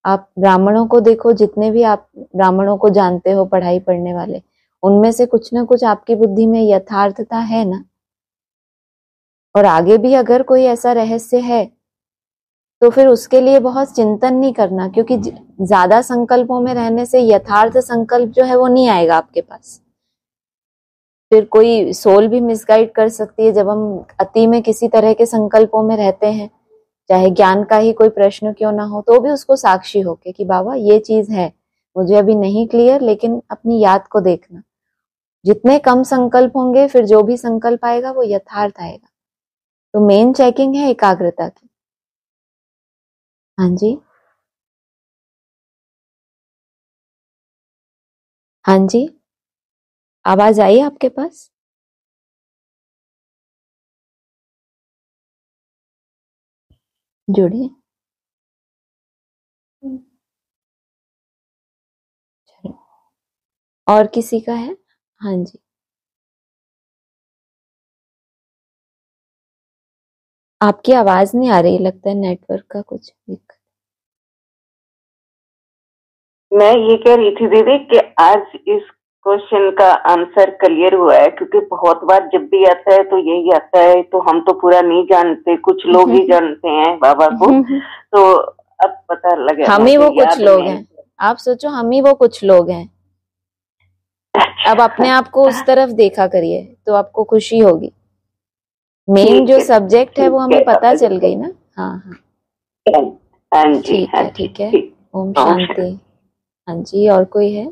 आप ब्राह्मणों को देखो, जितने भी आप ब्राह्मणों को जानते हो पढ़ाई पढ़ने वाले, उनमें से कुछ ना कुछ आपकी बुद्धि में यथार्थता है ना। और आगे भी अगर कोई ऐसा रहस्य है तो फिर उसके लिए बहुत चिंतन नहीं करना, क्योंकि ज्यादा संकल्पों में रहने से यथार्थ संकल्प जो है वो नहीं आएगा आपके पास। फिर कोई सोल भी मिसगाइड कर सकती है जब हम अति में किसी तरह के संकल्पों में रहते हैं, चाहे ज्ञान का ही कोई प्रश्न क्यों ना हो, तो भी उसको साक्षी होके कि बाबा ये चीज है, मुझे अभी नहीं क्लियर, लेकिन अपनी याद को देखना। जितने कम संकल्प होंगे, फिर जो भी संकल्प आएगा वो यथार्थ आएगा। तो मेन चेकिंग है एकाग्रता की। हाँ जी, हाँ जी, आवाज आई आपके पास? जुड़िए। चलो, और किसी का है? हाँ जी, आपकी आवाज नहीं आ रही, लगता है नेटवर्क का कुछ दिक्कत। मैं ये कह रही थी दीदी कि आज इस क्वेश्चन का आंसर क्लियर हुआ है, क्योंकि बहुत बार जब भी आता है तो यही आता है, तो हम तो पूरा नहीं जानते, कुछ लोग ही जानते हैं बाबा को। तो अब पता लगा, हम ही वो कुछ लोग हैं। आप सोचो, हम ही वो कुछ लोग हैं। अब अपने आप को उस तरफ देखा करिए तो आपको खुशी होगी। मेन जो सब्जेक्ट है वो हमें पता चल गई ना। हाँ हाँ, हाँ जी, ठीक हाँ है जी, ठीक है। ठीक। ओम ओम शांति। शांति। हाँ जी, और कोई है?